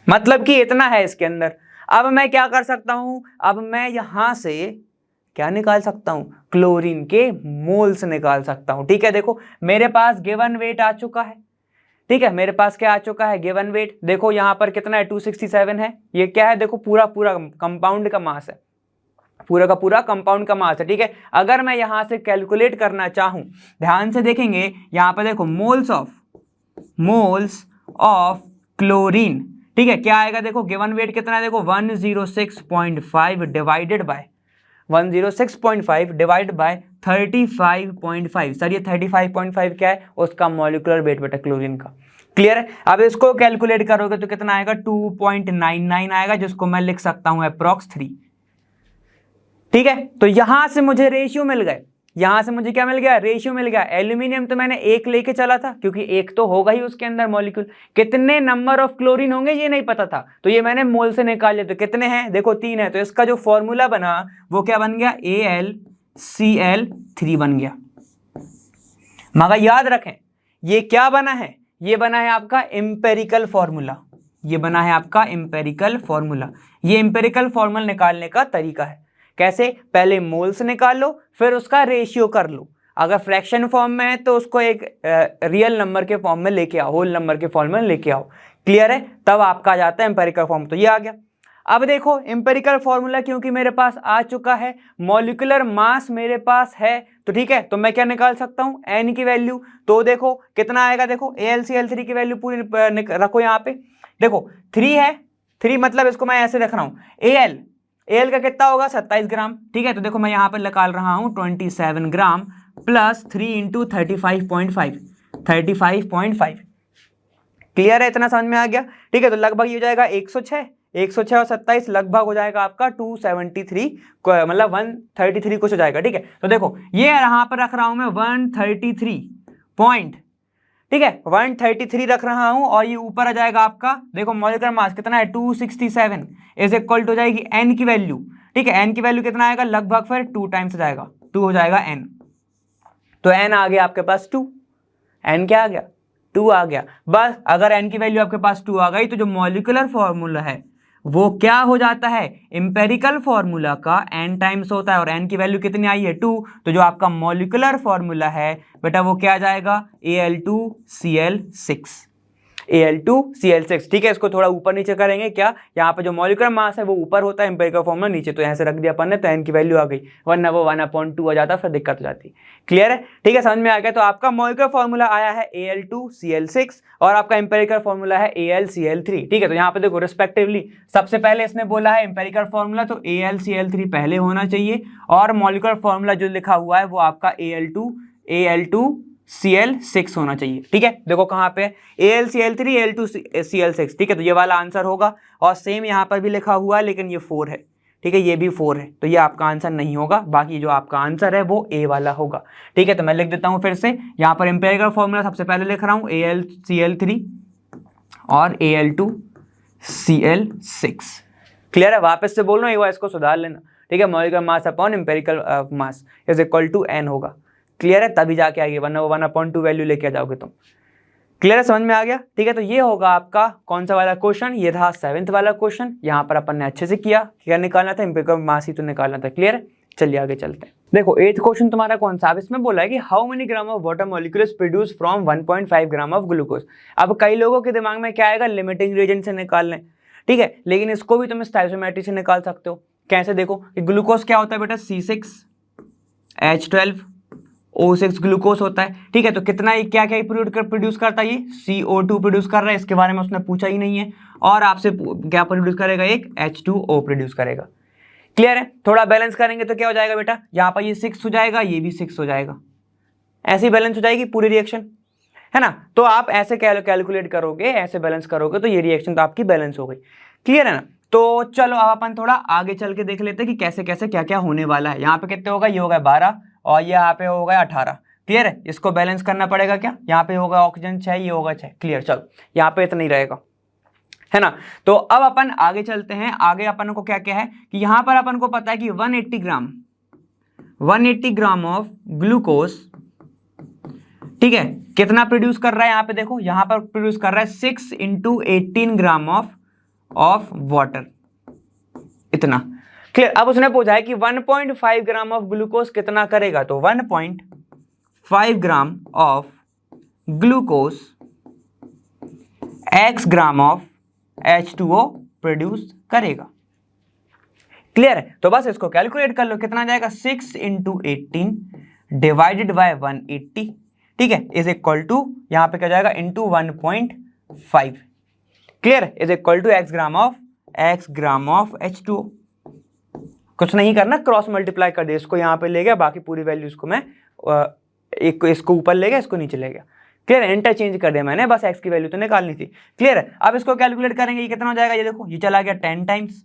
मतलब कि इतना है इसके अंदर। अब मैं क्या कर सकता हूं, अब मैं यहां से क्या निकाल सकता हूं, क्लोरीन के मोल्स निकाल सकता हूं। ठीक है, देखो मेरे पास गिवन वेट आ चुका है। ठीक है, मेरे पास क्या आ चुका है, गिवन वेट। देखो यहां पर कितना है, 267 है। ये क्या है, देखो पूरा कंपाउंड का मास है। पूरा का पूरा कंपाउंड का मास है, ठीक है। अगर मैं यहां से कैलकुलेट करना चाहूं, ध्यान से देखेंगे यहां पर देखो मोल्स ऑफ क्लोरीन, ठीक है, क्या आएगा देखो, गिवन वेट कितना है देखो 106.5 divided by 106.5 divide by 35.5। Sir ये 35.5 क्या है, उसका मॉलिक्यूलर वेट बेटा क्लोरीन का। क्लियर है। अब इसको कैलकुलेट करोगे तो कितना आएगा 2.99 आएगा, जिसको मैं लिख सकता हूं अप्रॉक्स 3। ठीक है, तो यहां से मुझे रेशियो मिल गए, यहां से मुझे क्या मिल गया, रेशियो मिल गया। एल्यूमिनियम तो मैंने 1 लेके चला था, क्योंकि 1 तो होगा ही उसके अंदर मॉलिक्यूल। कितने नंबर ऑफ क्लोरीन होंगे ये नहीं पता था, तो ये मैंने मोल से निकाल लिया। तो कितने हैं देखो 3 है, तो इसका जो फॉर्मूला बना वो क्या बन गया, AlCl3 बन गया। मगर याद रखें ये क्या बना है, ये बना है आपका एम्पेरिकल फॉर्मूला, ये बना है आपका एम्पेरिकल फॉर्मूला। ये एम्पेरिकल फॉर्मूला निकालने का तरीका है। कैसे, पहले मोल्स निकाल लो, फिर उसका रेशियो कर लो। अगर फ्रैक्शन फॉर्म में है तो उसको एक रियल नंबर के फॉर्म में लेके आओ, होल नंबर के फॉर्म में लेके आओ। क्लियर है, तब आपका आ जाता है एम्पेरिकल फॉर्म। तो ये आ गया। अब देखो एम्पेरिकल फॉर्मूला क्योंकि मेरे पास आ चुका है, मॉलिक्यूलर मास मेरे पास है, तो ठीक है, तो मैं क्या निकाल सकता हूं, एन की वैल्यू। तो देखो कितना आएगा, देखो AlCl3 की वैल्यू पूरी रखो यहाँ पे। देखो 3 है, 3 मतलब इसको मैं ऐसे रख रहा हूं, Al का कितना होगा 27 ग्राम। ठीक है, तो देखो मैं यहाँ पे निकाल रहा हूँ 27 ग्राम प्लस 3 इंटू 35.5। क्लियर है, इतना समझ में आ गया। ठीक है, तो लगभग ये हो जाएगा 106 और 27 लगभग हो जाएगा आपका 273, मतलब 133 कुछ हो जाएगा। ठीक है, तो देखो ये यहाँ पर रख रहा हूं मैं 133 पॉइंट, ठीक है 133 रख रहा हूं, और ये ऊपर आ जाएगा आपका देखो मॉलिक्यूलर मास कितना है 267 इज इक्वल टू जाएगी एन की वैल्यू। ठीक है, एन की वैल्यू कितना आएगा, लगभग फिर 2 टाइम्स जाएगा, 2 हो जाएगा एन। तो एन आ गया आपके पास 2, एन क्या आ गया 2 आ गया। बस अगर एन की वैल्यू आपके पास 2 आ गई तो जो मॉलिक्यूलर फॉर्मूला है वो क्या हो जाता है, एम्पेरिकल फॉर्मूला का n टाइम्स होता है, और n की वैल्यू कितनी आई है 2, तो जो आपका मॉलिक्यूलर फॉर्मूला है बेटा वो क्या आ जाएगा Al2Cl6। ठीक है, इसको थोड़ा ऊपर नीचे करेंगे क्या, यहाँ पे जो मॉलिक्यूलर मास है वो ऊपर होता है, एम्पेरिकल फॉर्मूला नीचे, तो यहाँ से रख दिया अपन ने, तो n की वैल्यू आ गई, वरना वो 1/2 आ जाता, फिर दिक्कत हो जाती। क्लियर है, ठीक है, समझ में आ गया। तो आपका मॉलिक्यूलर फॉर्मूला आया है Al2Cl6 और आपका एम्पेरिकल फॉर्मूला है AlCl3। ठीक है, तो यहाँ पे देखो रिस्पेक्टिवली सबसे पहले इसने बोला है एम्पेरिकल फॉर्मूला, तो AlCl3 पहले होना चाहिए, और मॉलिक्यूलर फॉर्मूला जो लिखा हुआ है वो आपका Al2Cl6 होना चाहिए। ठीक है, देखो कहाँ पे AlCl3 Al2Cl6। ठीक है, तो ये वाला आंसर होगा, और सेम यहाँ पर भी लिखा हुआ है, लेकिन ये 4 है। ठीक है, ये भी 4 है, तो ये आपका आंसर नहीं होगा, बाकी जो आपका आंसर है वो ए वाला होगा। ठीक है, तो मैं लिख देता हूँ फिर से, यहाँ पर एम्पेरिकल फॉर्मूला सबसे पहले लिख रहा हूँ AlCl3 और Al2Cl6। क्लियर है, वापस से बोल रहा हूँ, एक बार इसको सुधार लेना। ठीक है, molecular mass upon empirical mass is equal to n होगा। क्लियर है, तभी जाके आएगी, वरना वो 1/2 वैल्यू लेके आ जाओगे तुम। क्लियर है, समझ में आ गया। ठीक है, तो ये होगा आपका कौन सा वाला क्वेश्चन, ये था 7th वाला क्वेश्चन। यहाँ पर अपन ने अच्छे से किया, क्या निकालना था, एम्पेरिकल मास ही तो निकालना था। क्लियर है, चलिए आगे चलते हैं। देखो 8th क्वेश्चन तुम्हारा कौन सा, अब इसमें बोला है कि how many gram of water molecules produce from 1.5 gram of glucose. अब कई लोगों के दिमाग में क्या आएगा, लिमिटिंग रिएजेंट से निकाल लें। ठीक है, लेकिन इसको भी तुम स्टोइचियोमेट्री से निकाल सकते हो। कैसे, देखो ग्लूकोज क्या होता है बेटा, C6H12O6 ग्लूकोज होता है। ठीक है, तो कितना क्या क्या प्रोड्यूस करता है, ये CO2 प्रोड्यूस कर रहा है, इसके बारे में उसने पूछा ही नहीं है। और आपसे क्या प्रोड्यूस करेगा, एक H2O प्रोड्यूस करेगा। क्लियर है, थोड़ा बैलेंस करेंगे तो क्या हो जाएगा बेटा, यहाँ पर ये 6 हो जाएगा, ये भी 6 हो जाएगा, ऐसे बैलेंस हो जाएगी पूरी रिएक्शन, है ना। तो आप ऐसे कैलकुलेट करोगे, ऐसे बैलेंस करोगे, तो ये रिएक्शन तो आपकी बैलेंस हो गई। क्लियर है ना। तो चलो अब अपन थोड़ा आगे चल के देख लेते हैं कि कैसे कैसे क्या क्या होने वाला है। यहाँ पे कितने होगा, ये होगा 12 और ये यहाँ पे होगा 18। क्लियर है, इसको बैलेंस करना पड़ेगा क्या, यहाँ पे होगा ऑक्सीजन 6, ये होगा 6। क्लियर, चलो यहाँ पे इतना ही रहेगा, है ना। तो अब अपन आगे चलते हैं। आगे अपन को क्या क्या है कि यहाँ पर अपन को पता है कि 180 ग्राम ऑफ ग्लूकोज, ठीक है, कितना प्रोड्यूस कर रहा है, यहाँ पे देखो, यहाँ पर प्रोड्यूस कर रहा है 6 × 18 ग्राम ऑफ वाटर, इतना। क्लियर, अब उसने पूछा है कि 1.5 ग्राम ऑफ ग्लूकोज कितना करेगा, तो 1.5 ग्राम of glucose x gram of H2O produce करेगा। क्लियर है? तो बस इसको कैलकुलेट कर लो, कितना जाएगा 6 × 18 डिवाइडेड बाय 180, ठीक है, इज इक्वल टू यहाँ पे क्या जाएगा इंटू 1.5, क्लियर है, is equal to x gram of H2O। कुछ नहीं करना, क्रॉस मल्टीप्लाई कर दे, इसको यहाँ पे ले गया, बाकी पूरी वैल्यू इसको मैं एक इसको ऊपर ले गया, इसको नीचे ले गया, क्लियर है, इंटरचेंज कर दिया मैंने, बस x की वैल्यू तो निकालनी थी, क्लियर है। अब इसको कैलकुलेट करेंगे, ये कितना हो जाएगा, ये देखो ये चला गया 10 टाइम्स,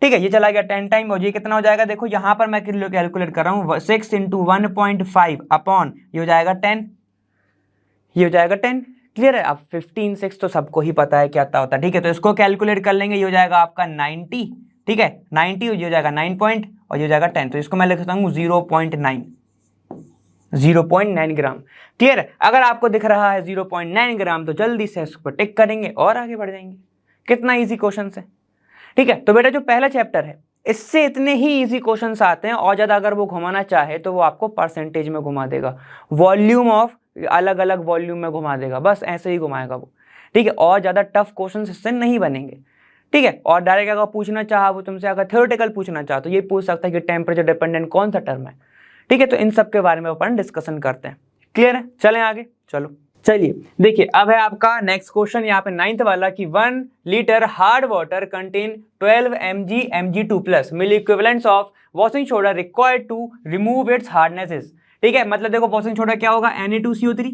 ठीक है, ये चला गया 10 टाइम, और ये कितना हो जाएगा, देखो यहाँ पर मैं कैलकुलेट कर रहा हूँ 6 × 1.5 अपॉन ये हो जाएगा 10, ये हो जाएगा 10, क्लियर है। अब 15 6 तो सबको ही पता है क्या होता है, ठीक है, तो इसको कैलकुलेट कर लेंगे, ये हो जाएगा आपका 90, ठीक है, 90, ये हो जाएगा 9 पॉइंट और ये हो जाएगा 10, तो इसको मैं लिख सकता हूँ 0.9 ग्राम, क्लियर है। अगर आपको दिख रहा है 0.9 ग्राम तो जल्दी से इसको टिक करेंगे और आगे बढ़ जाएंगे। कितना इजी क्वेश्चन है, ठीक है। तो बेटा जो पहला चैप्टर है इससे इतने ही इजी क्वेश्चंस आते हैं, और ज़्यादा अगर वो घुमाना चाहे तो वो आपको परसेंटेज में घुमा देगा, वॉल्यूम ऑफ अलग अलग वॉल्यूम में घुमा देगा, बस ऐसे ही घुमाएगा वो, ठीक है। और ज़्यादा टफ क्वेश्चंस इससे नहीं बनेंगे, ठीक है। और डायरेक्ट अगर पूछना चाहा वो तुमसे, अगर थ्योरेटिकल पूछना चाहो तो ये पूछ सकता है कि टेम्परेचर डिपेंडेंट कौन सा टर्म है, ठीक है। तो इन सब के बारे में अपन डिस्कशन करते हैं, क्लियर है। चलें आगे, चलो चलिए देखिए, अब है आपका नेक्स्ट क्वेश्चन यहाँ पे 9th वाला कि 1 litre hard water contain 12 mg Mg2+ milliequivalents of washing soda required to remove its hardnesses, ठीक है। मतलब देखो वॉशिंग सोडा क्या होगा, Na2CO3।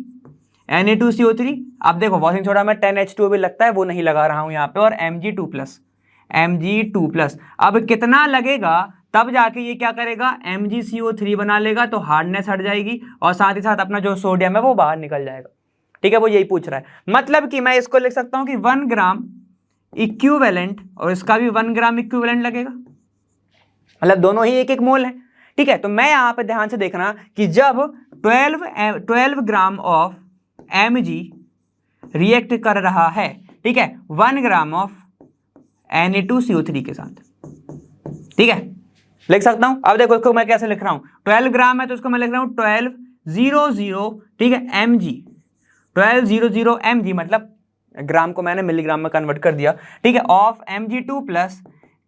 अब देखो वॉशिंग सोडा में 10H2O भी लगता है, वो नहीं लगा रहा हूँ यहाँ पे, और Mg2+। अब कितना लगेगा तब जाके ये क्या करेगा, MgCO3 बना लेगा, तो हार्डनेस हट जाएगी और साथ ही साथ अपना जो सोडियम है वो बाहर निकल जाएगा, ठीक है। वो यही पूछ रहा है, मतलब कि मैं इसको लिख सकता हूं कि 1 ग्राम इक्विवेलेंट, और इसका भी 1 ग्राम इक्विवेलेंट लगेगा, मतलब दोनों ही 1 मोल है, ठीक है। तो मैं यहां पे ध्यान से देखना कि जब 12 ग्राम ऑफ Mg रिएक्ट कर रहा है, ठीक है, 1 ग्राम ऑफ Na2CO3 के साथ, ठीक है, लिख सकता हूं। अब देखो इसको मैं कैसे लिख रहा हूं, 12 ग्राम है तो इसको मैं लिख रहा हूं 1200, ठीक है, Mg, 1200 mg, मतलब ग्राम को मैंने मिलीग्राम में कन्वर्ट कर दिया, ठीक है, ऑफ Mg2+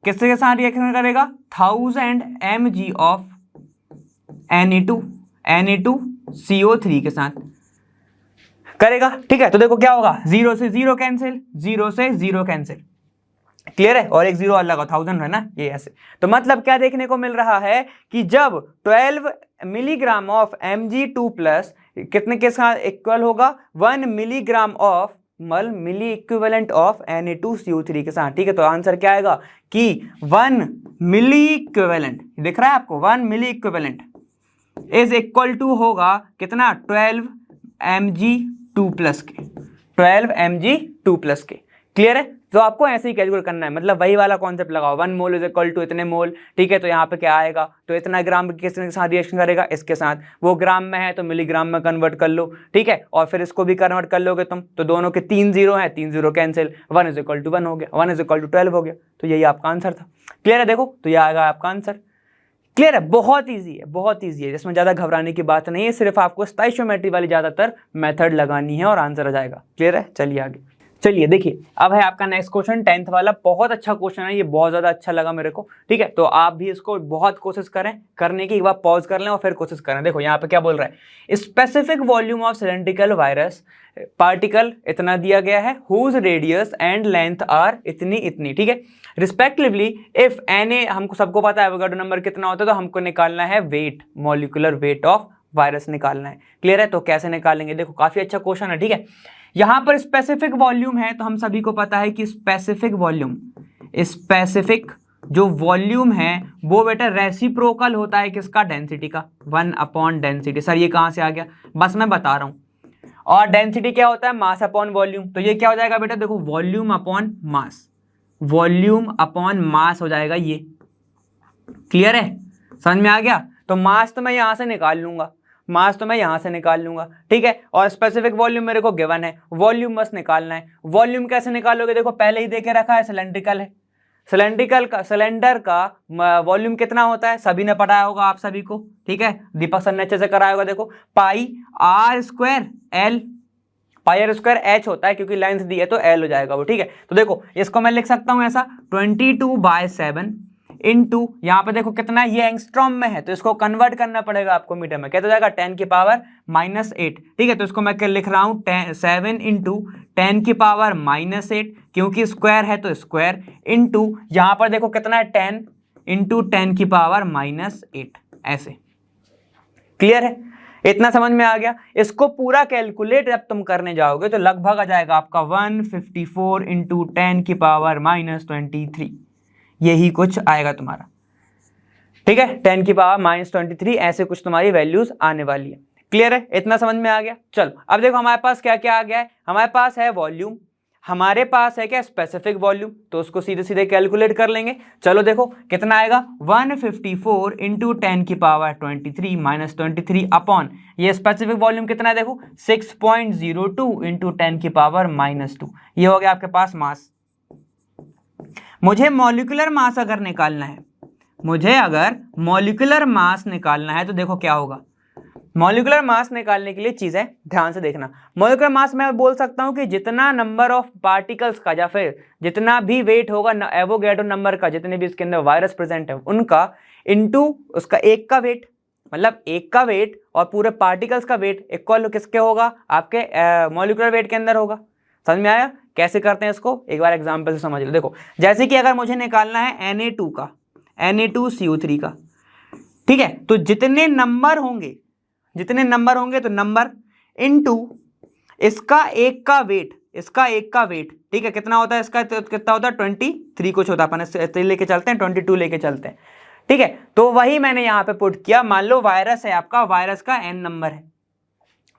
किसके के साथ रिएक्शन करेगा, 1000 mg ऑफ Na2CO3 के साथ करेगा, ठीक है। तो देखो क्या होगा, 0 से 0 कैंसिल, 0 से 0 कैंसिल, क्लियर है, और एक 0 अलग लगा, 1000 है ना, ये ऐसे। तो मतलब क्या देखने को मिल रहा है कि जब 12 मिलीग्राम ऑफ Mg2+ कितने के साथ इक्वल होगा, 1 milligram of milliequivalent of Na2CO3 के साथ, ठीक है। तो आंसर क्या आएगा कि 1 मिली इक्विवेलेंट, दिख रहा है आपको, 1 मिली इक्विवेलेंट इज इक्वल टू होगा कितना, 12 Mg2+ के, 12 Mg2+ के, क्लियर है। तो आपको ऐसे ही कैलकुलेट करना है, मतलब वही वाला कॉन्सेप्ट लगाओ, 1 मोल इज इक्वल टू इतने मोल, ठीक है। तो यहाँ पे क्या आएगा, तो इतना ग्राम किसके साथ रिएक्शन करेगा, इसके साथ, वो ग्राम में है तो मिलीग्राम में कन्वर्ट कर लो, ठीक है, और फिर इसको भी कन्वर्ट कर लोगे तुम, तो दोनों के 3 0 है, 3 0 कैंसिल, 1 इज इक्वल टू 1 हो गया, 1 इज इक्वल टू 12 हो गया। तो यही आपका आंसर था, क्लियर है। देखो तो यह आएगा आपका आंसर, क्लियर है, बहुत ईजी है, बहुत ईजी है, जिसमें ज़्यादा घबराने की बात नहीं है, सिर्फ आपको स्टोइचियोमेट्री वाली ज़्यादातर मेथड लगानी है और आंसर आ जाएगा, क्लियर है। चलिए आगे, चलिए देखिए, अब है आपका नेक्स्ट क्वेश्चन 10th वाला, बहुत अच्छा क्वेश्चन है ये, बहुत ज़्यादा अच्छा लगा मेरे को, ठीक है। तो आप भी इसको बहुत कोशिश करें, करने की एक बार पॉज कर लें और फिर कोशिश करें। देखो यहाँ पे क्या बोल रहा है, specific volume of cylindrical virus particle इतना दिया गया है, whose radius and length are इतनी इतनी, ठीक है, रिस्पेक्टिवली इफ Na, हमको सबको पता है एवोगाड्रो नंबर कितना होता है, तो हमको निकालना है weight, molecular weight of virus निकालना है, क्लियर है। तो कैसे निकालेंगे, देखो काफी अच्छा क्वेश्चन है, ठीक है। यहां पर स्पेसिफिक वॉल्यूम है, तो हम सभी को पता है कि स्पेसिफिक जो वॉल्यूम है वो बेटा रेसिप्रोकल होता है किसका, डेंसिटी का, 1 अपॉन डेंसिटी। सर ये कहां से आ गया, बस मैं बता रहा हूं। और डेंसिटी क्या होता है, मास अपॉन वॉल्यूम, तो ये क्या हो जाएगा बेटा, देखो वॉल्यूम अपॉन मास हो जाएगा ये, क्लियर है, समझ में आ गया। तो मास तो मैं यहां से निकाल लूंगा, ठीक है। और स्पेसिफिक वॉल्यूम मेरे को गिवन है, वॉल्यूम बस निकालना है। वॉल्यूम कैसे निकालोगे, देखो पहले ही देके रखा है, सिलेंड्रिकल है, सिलेंडर का वॉल्यूम कितना होता है, सभी ने पढ़ाया होगा आप सभी को, ठीक है, दीपक सर ने अच्छे से कराया होगा। देखो पाई आर स्क्वायर एच होता है, क्योंकि लेंथ दी है तो एल हो जाएगा वो, ठीक है। तो देखो इसको मैं लिख सकता हूं ऐसा, 22/7 इनटू यहाँ पे देखो कितना है, ये एंगस्ट्रॉम में है तो इसको कन्वर्ट करना पड़ेगा आपको मीटर में, क्या हो जाएगा 10 की पावर -8। ठीक है, तो इसको मैं क्या लिख रहा हूँ 7 इंटू 10 की पावर -8, क्योंकि स्क्वायर है तो स्क्वायर, इंटू यहाँ पर देखो कितना है 10 इंटू 10 की पावर -8, ऐसे। क्लियर है, इतना समझ में आ गया। इसको पूरा कैलकुलेट जब तुम करने जाओगे तो लगभग आ जाएगा आपका 154 इंटू 10 की पावर -23, यही कुछ आएगा तुम्हारा। ठीक है, 10 की पावर -23 ऐसे कुछ तुम्हारी वैल्यूज आने वाली है। क्लियर है, इतना समझ में आ गया। चलो अब देखो हमारे पास क्या क्या आ गया है, हमारे पास है वॉल्यूम, हमारे पास है क्या स्पेसिफिक वॉल्यूम, तो उसको सीधे सीधे कैलकुलेट कर लेंगे। चलो देखो कितना आएगा 154 इंटू 10 की पावर 23 -23 अपॉन ये स्पेसिफिक वॉल्यूम कितना है देखो 6.02 इंटू 10 की पावर -2, ये हो गया आपके पास मास। मुझे मॉलिक्यूलर मास अगर निकालना है, मुझे अगर मॉलिक्यूलर मास निकालना है तो देखो क्या होगा। मॉलिक्यूलर मास निकालने के लिए चीजें ध्यान से देखना। मॉलिक्यूलर मास मैं बोल सकता हूं कि जितना नंबर ऑफ पार्टिकल्स का या फिर जितना भी वेट होगा एवोगैड्रो नंबर का, जितने भी इसके अंदर वायरस प्रेजेंट है उनका, इनटू उसका एक का वेट, मतलब एक का वेट और पूरे पार्टिकल्स का वेट इक्वल किसके होगा, आपके मॉलिक्यूलर वेट के अंदर होगा। समझ में आया कैसे करते हैं इसको, एक बार एग्जाम्पल से समझ लो। देखो जैसे कि अगर मुझे निकालना है Na2 का, Na2CO3 का, ठीक है, तो जितने नंबर होंगे तो नंबर इनटू इसका एक का वेट, ठीक है, कितना होता है इसका, कितना होता है 23 कुछ होता है, अपन लेके चलते हैं 22 लेके चलते हैं। ठीक है, तो वही मैंने यहां पे पुट किया। मान लो वायरस है आपका, वायरस का n नंबर है,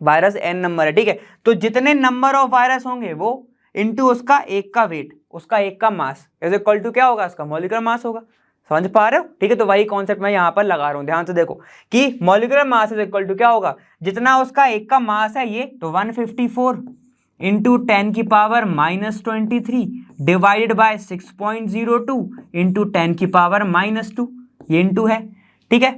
वायरस n नंबर है। ठीक है, तो जितने नंबर ऑफ वायरस होंगे वो इनटू उसका एक का वेट, उसका एक का मास इज इक्वल टू क्या होगा, उसका मॉलिक्यूलर मास होगा। समझ पा रहे हो? ठीक है, तो वही कॉन्सेप्ट मैं यहाँ पर लगा रहा हूँ, ध्यान से देखो कि molecular mass is equal to क्या होगा, जितना उसका एक का मास है ये, तो 154 इंटू 10 की पावर -23 डिवाइडेड बाय 6.02 इंटू 10 की पावर -2, ये इंटू है। ठीक है,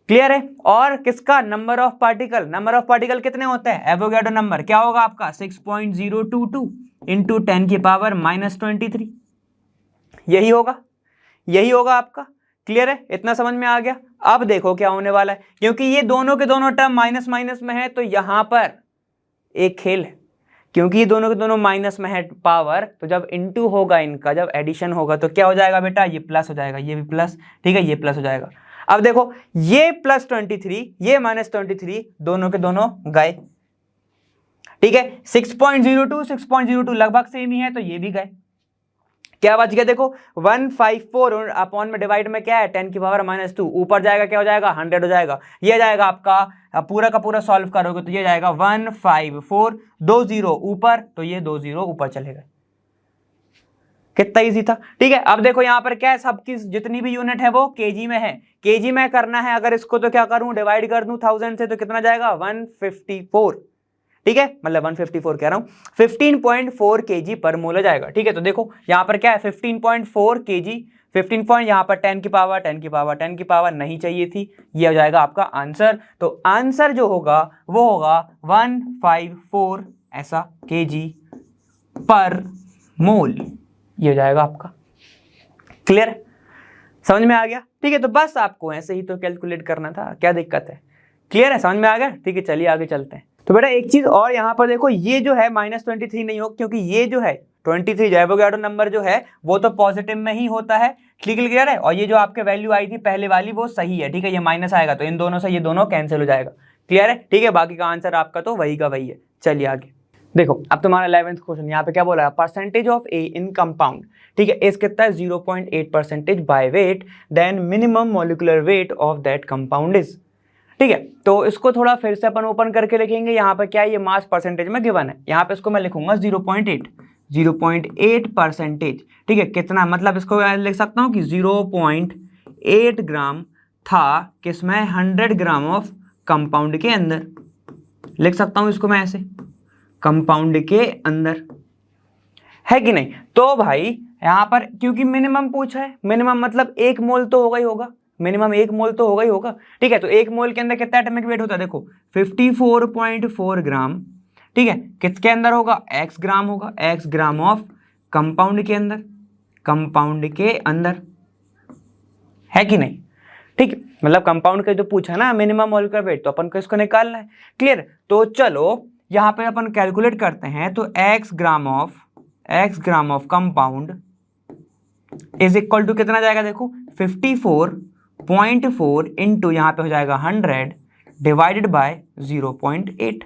क्लियर है। और किसका, नंबर ऑफ पार्टिकल कितने होते हैं, एवोगैड्रो नंबर क्या होगा आपका 6.022 इंटू 10 की पावर -23, यही होगा आपका। क्लियर है, इतना समझ में आ गया। अब देखो क्या होने वाला है, क्योंकि ये दोनों के दोनों टर्म माइनस माइनस में है तो यहां पर एक खेल है, क्योंकि ये दोनों के दोनों माइनस में है पावर, तो जब इनटू होगा इनका, जब एडिशन होगा तो क्या हो जाएगा बेटा, ये प्लस हो जाएगा, ये भी प्लस, ठीक है, ये प्लस हो जाएगा। अब देखो ये +23 ये -23 दोनों के दोनों गए। ठीक है, 6.02 लगभग सेम ही है तो ये भी गए। क्या बच गया देखो 154 अपॉन में डिवाइड में क्या है 10 की पावर -2, ऊपर जाएगा क्या हो जाएगा 100 हो जाएगा। ये जाएगा आपका पूरा का पूरा सॉल्व करोगे तो ये जाएगा 154, 2 0 ऊपर, तो ये 2 0 ऊपर चलेगा। कितना इजी था। ठीक है, अब देखो यहाँ पर क्या है, सबकी जितनी भी यूनिट है वो केजी में है, केजी में करना है अगर इसको तो क्या करूं, डिवाइड कर दूं 1000 से तो कितना जाएगा 154। ठीक है, मतलब 154 कह रहा हूं, 15.4 kg पर मोल जाएगा। ठीक है, तो देखो यहाँ पर क्या है 15.4 kg, 15 पॉइंट यहाँ पर 10 की पावर नहीं चाहिए थी, ये हो जाएगा आपका आंसर। तो आंसर जो होगा वो होगा 154 ऐसा kg पर मोल, ये हो जाएगा आपका। क्लियर, समझ में आ गया। ठीक है, तो बस आपको ऐसे ही तो कैलकुलेट करना था, क्या दिक्कत है। क्लियर है, समझ में आ गया। ठीक है, चलिए आगे चलते हैं। तो बेटा एक चीज और यहाँ पर देखो, ये जो है -23 नहीं हो, क्योंकि ये जो है 23 एवोगैड्रो नंबर जो है वो तो पॉजिटिव में ही होता है। क्लियर है, और ये जो आपके वैल्यू आई थी पहले वाली वो सही है। ठीक है, ये माइनस आएगा तो इन दोनों से ये दोनों कैंसिल हो जाएगा। क्लियर है, ठीक है, बाकी का आंसर आपका तो वही का वही है। चलिए आगे देखो, अब तुम्हारा 11th क्वेश्चन यहाँ पे क्या बोला है, percentage of A in compound. ठीक है, इस कितना है 0.8% by weight, then minimum molecular weight of that compound is. ठीक है, तो इसको थोड़ा फिर से अपन ओपन करके लिखेंगे। यहाँ पे क्या है, ये मास परसेंटेज में गिवन है, यहाँ पे इसको मैं लिखूंगा 0.8%। ठीक है, कितना मतलब इसको लिख सकता हूँ कि 0.8 ग्राम था किसमें, 100 ग्राम ऑफ कंपाउंड के अंदर, लिख सकता हूँ इसको मैं ऐसे, कंपाउंड के अंदर, है कि नहीं। तो भाई यहाँ पर क्योंकि मिनिमम पूछा है, मिनिमम मतलब 1 मोल तो होगा ही होगा, मिनिमम 1 मोल तो होगा ही होगा। ठीक है, तो 1 मोल के अंदर कितना एटॉमिक वेट होता है, देखो 54.4 ग्राम। ठीक है, किसके अंदर होगा, x ग्राम होगा, x ग्राम ऑफ कंपाउंड के अंदर, है कि नहीं? ठीक है, मतलब कंपाउंड का जो पूछा ना मिनिमम मॉलिक्यूलर वेट, तो अपन को इसको निकालना है। क्लियर? तो चलो यहाँ पे अपन कैलकुलेट करते हैं, तो x gram of compound is equal to कितना जाएगा, देखो 54.4 इंटू यहाँ पे हो जाएगा 100 डिवाइडेड बाय 0.8।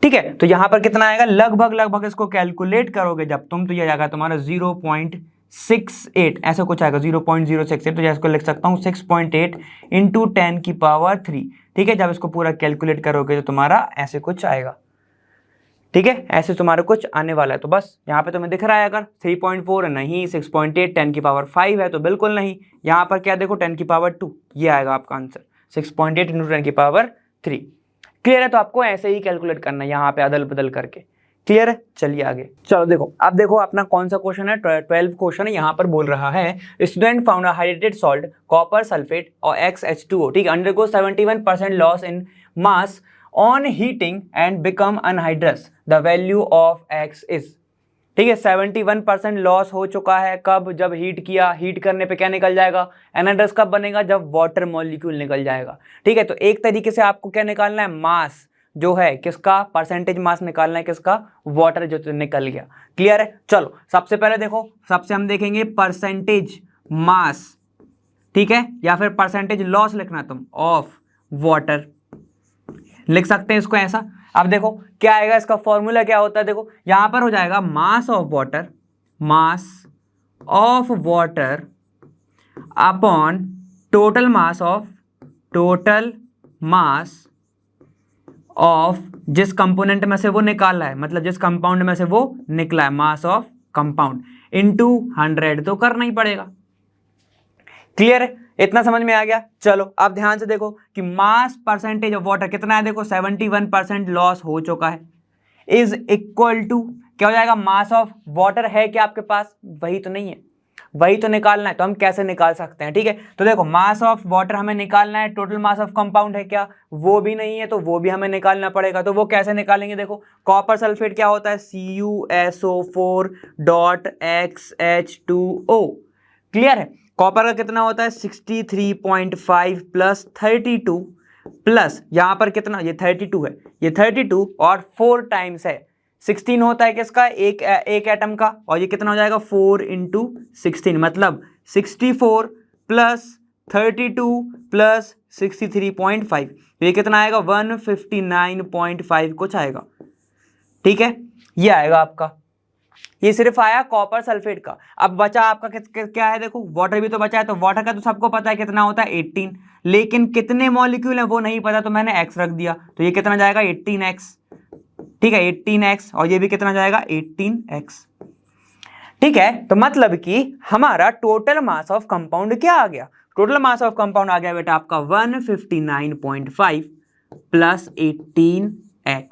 ठीक है, तो यहाँ पर कितना आएगा, लगभग इसको कैलकुलेट करोगे जब तुम, तो ये जाएगा तुम्हारा 0.68 ऐसा कुछ आएगा, 0.068। तो इसको लिख सकता हूँ 6.8 इंटू 10 की पावर 3। ठीक है, जब इसको पूरा कैलकुलेट करोगे तो तुम्हारा ऐसे कुछ आएगा। ठीक है, ऐसे तुम्हारा कुछ आने वाला है। तो बस यहाँ पे तुम्हें दिख रहा है, अगर 3.4 है नहीं, 6.8 10 की पावर 5 है तो बिल्कुल नहीं। यहाँ पर क्या देखो 10 की पावर 2, ये आएगा आपका आंसर 6.8 इंटू 10 की पावर 3। क्लियर है? तो आपको ऐसे ही कैलकुलेट करना है यहाँ पे अदल बदल करके। क्लियर है? चलिए आगे चलो। देखो अब देखो अपना कौन सा क्वेश्चन है, 12 क्वेश्चन है। यहाँ पर बोल रहा है student found hydrated salt copper sulphate और XH2O, ठीक है, undergo 71% loss in mass on heating and become anhydrous, the value of X is. ठीक है, 71% लॉस हो चुका है, कब, जब हीट किया, हीट करने पे क्या निकल जाएगा, एनहाइड्रस कब बनेगा, जब वाटर मॉलिक्यूल निकल जाएगा। ठीक है, तो एक तरीके से आपको क्या निकालना है, मास जो है किसका, परसेंटेज मास निकालना है किसका, वाटर जो निकल गया। क्लियर है? चलो सबसे पहले देखो, सबसे हम देखेंगे परसेंटेज मास, ठीक है, या फिर परसेंटेज लॉस लिखना तुम ऑफ वाटर, लिख सकते हैं इसको ऐसा। अब देखो क्या आएगा, इसका फॉर्मूला क्या होता है, देखो यहां पर हो जाएगा mass of water upon total mass of जिस कंपोनेंट में से वो निकाला है, मतलब जिस कंपाउंड में से वो निकला है, मास ऑफ कंपाउंड इनटू 100 तो करना ही पड़ेगा। क्लियर है? इतना समझ में आ गया? चलो अब ध्यान से देखो कि मास परसेंटेज ऑफ वाटर कितना है, देखो 71% लॉस हो चुका है, इज इक्वल टू क्या हो जाएगा, मास ऑफ वाटर है क्या आपके पास, वही तो नहीं है, वही तो निकालना है। तो हम कैसे निकाल सकते हैं? ठीक है, तो देखो मास ऑफ वाटर हमें निकालना है, टोटल मास ऑफ कंपाउंड है क्या, वो भी नहीं है, तो वो भी हमें निकालना पड़ेगा। तो वो कैसे निकालेंगे, देखो कॉपर सल्फेट क्या होता है, CuSO4.XH2O। क्लियर है? कॉपर का कितना होता है 63.5 प्लस 32 प्लस यहाँ पर कितना, ये 32 है, ये 32 और 4 टाइम्स है 16 होता है किसका, एक एटम का, और ये कितना हो जाएगा 4 इंटू 16, मतलब 64 प्लस 32 प्लस 63.5, ये कितना आएगा 159.5 कुछ आएगा। ठीक है, ये आएगा आपका, ये सिर्फ आया कॉपर सल्फेट का। अब बचा आपका क्या है, देखो वाटर भी तो बचा है, तो वाटर का तो सबको पता है कितना होता है 18, लेकिन कितने मॉलिक्यूल है वो नहीं पता, तो मैंने x रख दिया, तो ये कितना जाएगा 18x। ठीक है, 18x, और ये भी कितना जाएगा 18x। ठीक है, तो मतलब कि हमारा टोटल मास ऑफ कंपाउंड क्या आ गया, टोटल मास ऑफ कंपाउंड आ गया बेटा आपका 159.5 प्लस 18x।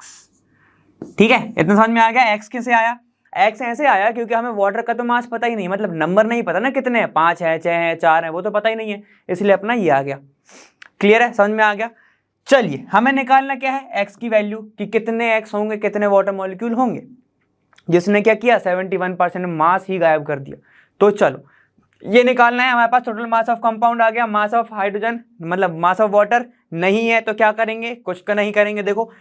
ठीक है, इतना समझ में आ गया। x कैसे आया, x ऐसे आया क्योंकि हमें वाटर का तो मास पता ही नहीं, मतलब नंबर नहीं पता ना कितने हैं, 5 है 6 है 4 है, वो तो पता ही नहीं है, इसलिए अपना ये आ गया। क्लियर है? समझ में आ गया? चलिए हमें निकालना क्या है, x की वैल्यू, कि कितने x होंगे, कितने वाटर मॉलिक्यूल होंगे। जिसने क्या किया 71% मास ही गायब कर दिया। तो चलो ये निकालना है, हमारे पास टोटल मास ऑफ कंपाउंड आ गया, मास ऑफ हाइड्रोजन मतलब मास ऑफ वाटर नहीं है, तो क्या करेंगे, कुछ का नहीं करेंगे। देखो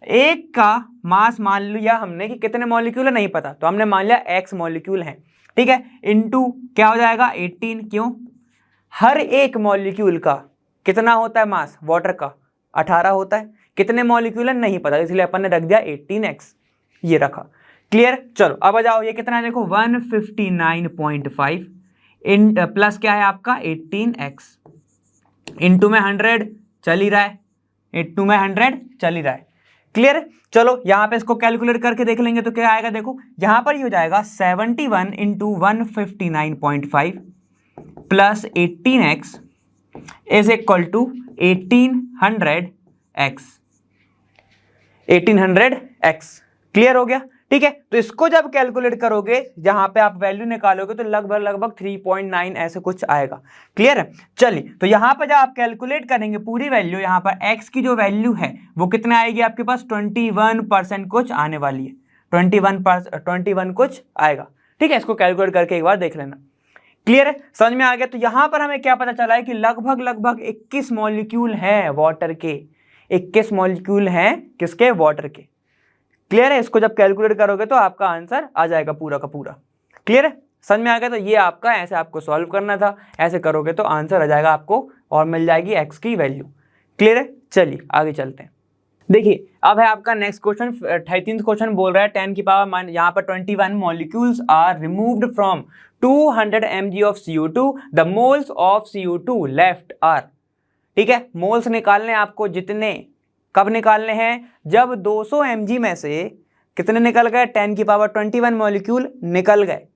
एक का मास मान लिया हमने कि कितने मॉलिक्यूल है नहीं पता, तो हमने मान लिया x मॉलिक्यूल है। ठीक है, इनटू क्या हो जाएगा 18, क्यों, हर एक मॉलिक्यूल का कितना होता है मास, वाटर का 18 होता है, कितने मॉलिक्यूल है नहीं पता, इसलिए अपन ने रख दिया 18x, ये रखा। क्लियर? चलो अब आ जाओ, ये कितना है देखो 159.5 इन प्लस क्या है आपका 18x, इनटू में 100 चल ही रहा है, इनटू में 100 चल ही रहा है। क्लियर? चलो यहाँ पे इसको कैलकुलेट करके देख लेंगे तो क्या आएगा, देखो यहाँ पर ये हो जाएगा 71 into 159.5 plus 18x is equal to 1800x। Clear हो गया? ठीक है, तो इसको जब कैलकुलेट करोगे, जहां पे आप वैल्यू निकालोगे, तो लगभग 3.9 ऐसे कुछ आएगा। क्लियर है? चलिए, तो यहां पर जब आप कैलकुलेट करेंगे पूरी वैल्यू, यहां पर x की जो वैल्यू है वो कितना आएगी आपके पास, 21% कुछ आने वाली है, 21 कुछ आएगा। ठीक है, इसको कैलकुलेट करके एक बार देख लेना। क्लियर है, समझ में आ गया। तो यहां पर हमें क्या पता चला है कि लगभग लगभग 21 मॉलिक्यूल है वाटर के, 21 मॉलिक्यूल हैं किसके, वाटर के। क्लियर है, इसको जब कैलकुलेट करोगे तो आपका आंसर आ जाएगा पूरा का पूरा। क्लियर है, समझ में आ गया। तो ये आपका ऐसे आपको सॉल्व करना था, ऐसे करोगे तो आंसर आ जाएगा आपको और मिल जाएगी एक्स की वैल्यू। क्लियर है, चलिए आगे चलते हैं। देखिए अब है आपका नेक्स्ट क्वेश्चन, 13th क्वेश्चन बोल रहा है 10 की पावर यहाँ पर 21 molecules are removed from 200 mg of CO2, the moles of CO2 left are. ठीक है, मोल्स निकालने आपको जितने, कब निकालने हैं, जब 200 mg में से कितने निकल गए, 10 की पावर 21 मॉलिक्यूल निकल गए।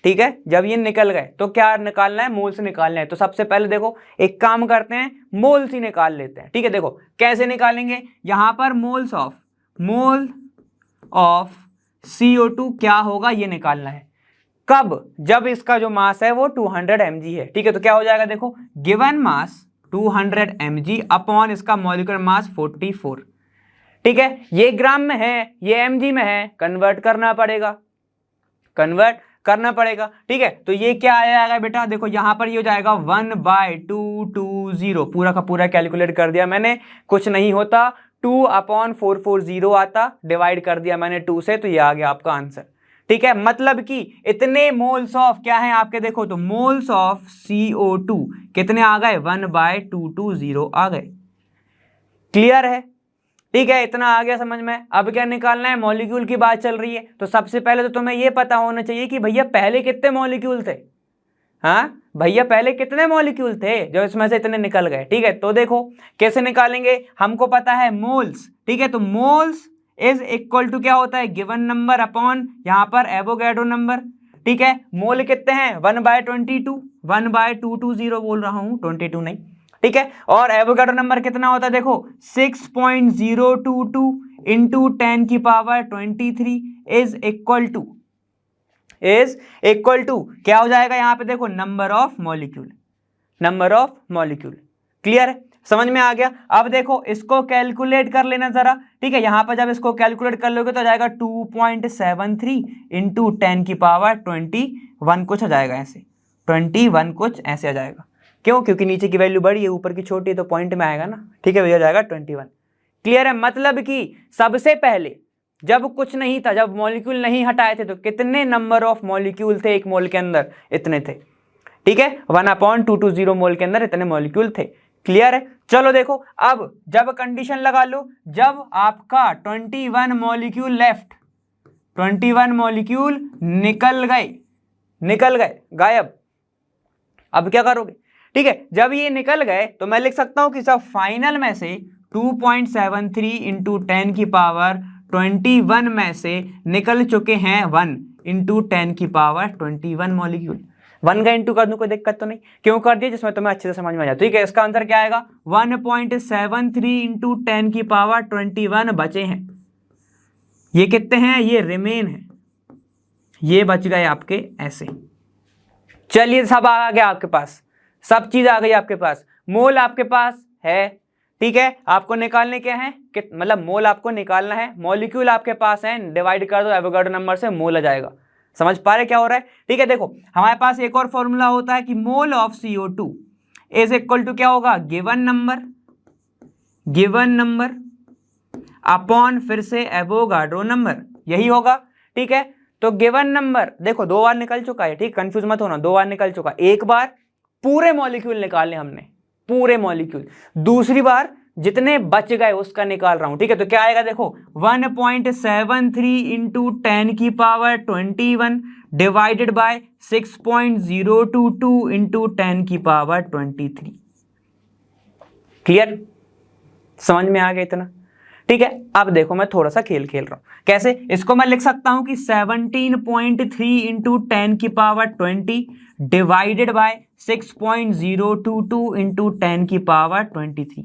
ठीक है, जब ये निकल गए तो क्या निकालना है, मोल्स निकालना है। तो सबसे पहले देखो एक काम करते हैं, मोल्स ही निकाल लेते हैं। ठीक है, देखो कैसे निकालेंगे, यहां पर मोल ऑफ CO2 क्या होगा ये निकालना है। कब, जब इसका जो मास है वो 200 mg है। ठीक है, तो क्या हो जाएगा, देखो गिवन मास 200 mg अपॉन इसका मॉलिक्यूलर मास 44। ठीक है, ये ग्राम में है, ये mg में है, कन्वर्ट करना पड़ेगा। ठीक है, तो ये क्या आ जाएगा बेटा, देखो यहां पर ये हो जाएगा 1/220, पूरा का पूरा कैलकुलेट कर दिया मैंने, कुछ नहीं होता, 2/440 आता, डिवाइड कर दिया मैंने 2 से, तो ये आ गया आपका आंसर। ठीक है, मतलब कि इतने मोल्स ऑफ क्या है आपके, देखो तो मोल्स ऑफ CO2 कितने आ गए, 1/220 आ गए। क्लियर है, ठीक है, इतना आ गया समझ में। अब क्या निकालना है, मॉलिक्यूल की बात चल रही है, तो सबसे पहले तो तुम्हें ये पता होना चाहिए कि भैया पहले कितने मॉलिक्यूल थे। हाँ भैया पहले कितने मॉलिक्यूल थे जो इसमें से इतने निकल गए। ठीक है, तो देखो कैसे निकालेंगे, हमको पता है मोल्स। ठीक है, तो मोल्स इज इक्वल टू क्या होता है, गिवन नंबर अपॉन यहाँ पर एवोगैड्रो नंबर। ठीक है, मोल कितने हैं, 1/22, 1/220 बोल रहा हूँ, 22 नहीं। ठीक है, और एवोगैड्रो नंबर कितना होता है, देखो 6.022 इंटू 10 की पावर 23 इज इक्वल टू क्या हो जाएगा यहाँ पे, देखो नंबर ऑफ मॉलिक्यूल। क्लियर है, समझ में आ गया। अब देखो इसको कैलकुलेट कर लेना जरा। ठीक है, यहां पर जब इसको कैलकुलेट कर लोगे तो आ जाएगा 2.73 इंटू 10 की पावर 21 कुछ आ जाएगा, ऐसे 21 कुछ ऐसे आ जाएगा। क्यों, क्योंकि नीचे की वैल्यू बड़ी है ऊपर की छोटी है, तो पॉइंट में आएगा ना। ठीक है, भैया जाएगा 21। क्लियर है, मतलब कि सबसे पहले जब कुछ नहीं था, जब मॉलिक्यूल नहीं हटाए थे, तो कितने नंबर ऑफ मॉलिक्यूल थे एक मोल के अंदर, इतने थे। ठीक है, 1/220 मोल के अंदर इतने मॉलिक्यूल थे। क्लियर है, चलो देखो अब जब कंडीशन लगा लो, जब आपका 21 मॉलिक्यूल लेफ्ट, 21 मॉलिक्यूल निकल गए गायब, अब क्या करोगे। ठीक है, जब ये निकल गए तो मैं लिख सकता हूं कि सब फाइनल में से 2.73 इंटू 10 की पावर 21 में से निकल चुके हैं 1 इंटू 10 की पावर 21 मॉलिक्यूल। 1 का इंटू कर दूं कोई दिक्कत तो नहीं, क्यों कर दिया, जिसमें तुम्हें अच्छे से समझ में आ जाए। ठीक है, इसका आंसर क्या आएगा, 1.73 इंटू 10 की पावर 21 बचे हैं। ये कितने हैं, ये रिमेन है, ये बच गए आपके ऐसे। चलिए सब आ गया आपके पास, सब चीज आ गई आपके पास, मोल आपके पास है। ठीक है, आपको निकालने क्या है, मतलब मोल आपको निकालना है, मॉलिक्यूल आपके पास है, डिवाइड कर दो एवोगाड्रो नंबर से, मोल आ जाएगा। समझ पा रहे क्या हो रहा है। ठीक है, देखो हमारे पास एक और फॉर्मूला होता है कि mole of CO2 is equal to क्या होगा, गिवन नंबर अपॉन फिर से एवोगाड्रो नंबर, यही होगा। ठीक है, तो गिवन नंबर देखो 2 बार निकल चुका है। ठीक, कंफ्यूज मत होना, 2 बार निकल चुका, एक बार पूरे मॉलिक्यूल निकाले हमने, पूरे मॉलिक्यूल, दूसरी बार जितने बच गए उसका निकाल रहा हूं। ठीक है, तो क्या आएगा, देखो 1.73 इंटू 10 की पावर 21 डिवाइडेड बाय 6.022 इंटू 10 की पावर 23। क्लियर, समझ में आ गया इतना। ठीक है, अब देखो मैं थोड़ा सा खेल रहा हूं, कैसे, इसको मैं लिख सकता हूं कि 17.3 इंटू 10 की पावर 20 डिवाइडेड बाय 6.022 इंटू 10 की पावर 23।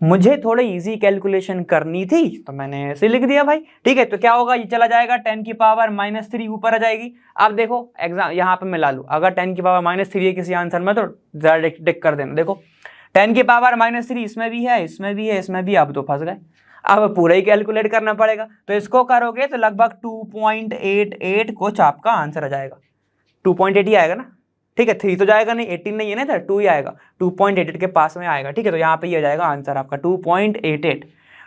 मुझे थोड़ी इजी कैलकुलेशन करनी थी तो मैंने ऐसे लिख दिया भाई। ठीक है, तो क्या होगा, ये चला जाएगा 10 की पावर -3 ऊपर आ जाएगी। अब देखो एग्जाम यहाँ पे मिला लूँ, अगर 10 की पावर -3 है किसी आंसर में तो जरा टिक कर देना। देखो 10 की पावर -3 इसमें भी है, इसमें भी है, इसमें भी, अब तो फंस गए, अब पूरा ही कैलकुलेट करना पड़ेगा। तो इसको करोगे तो लगभग 2.88 कुछ आपका आंसर आ जाएगा, 2.8 ही आएगा ना। ठीक है 3 तो जाएगा नहीं, 18 नहीं है ना इधर, 2 ही आएगा, 2.88 के पास में आएगा। ठीक है, तो यहाँ पे ये आ जाएगा आंसर आपका 2.88।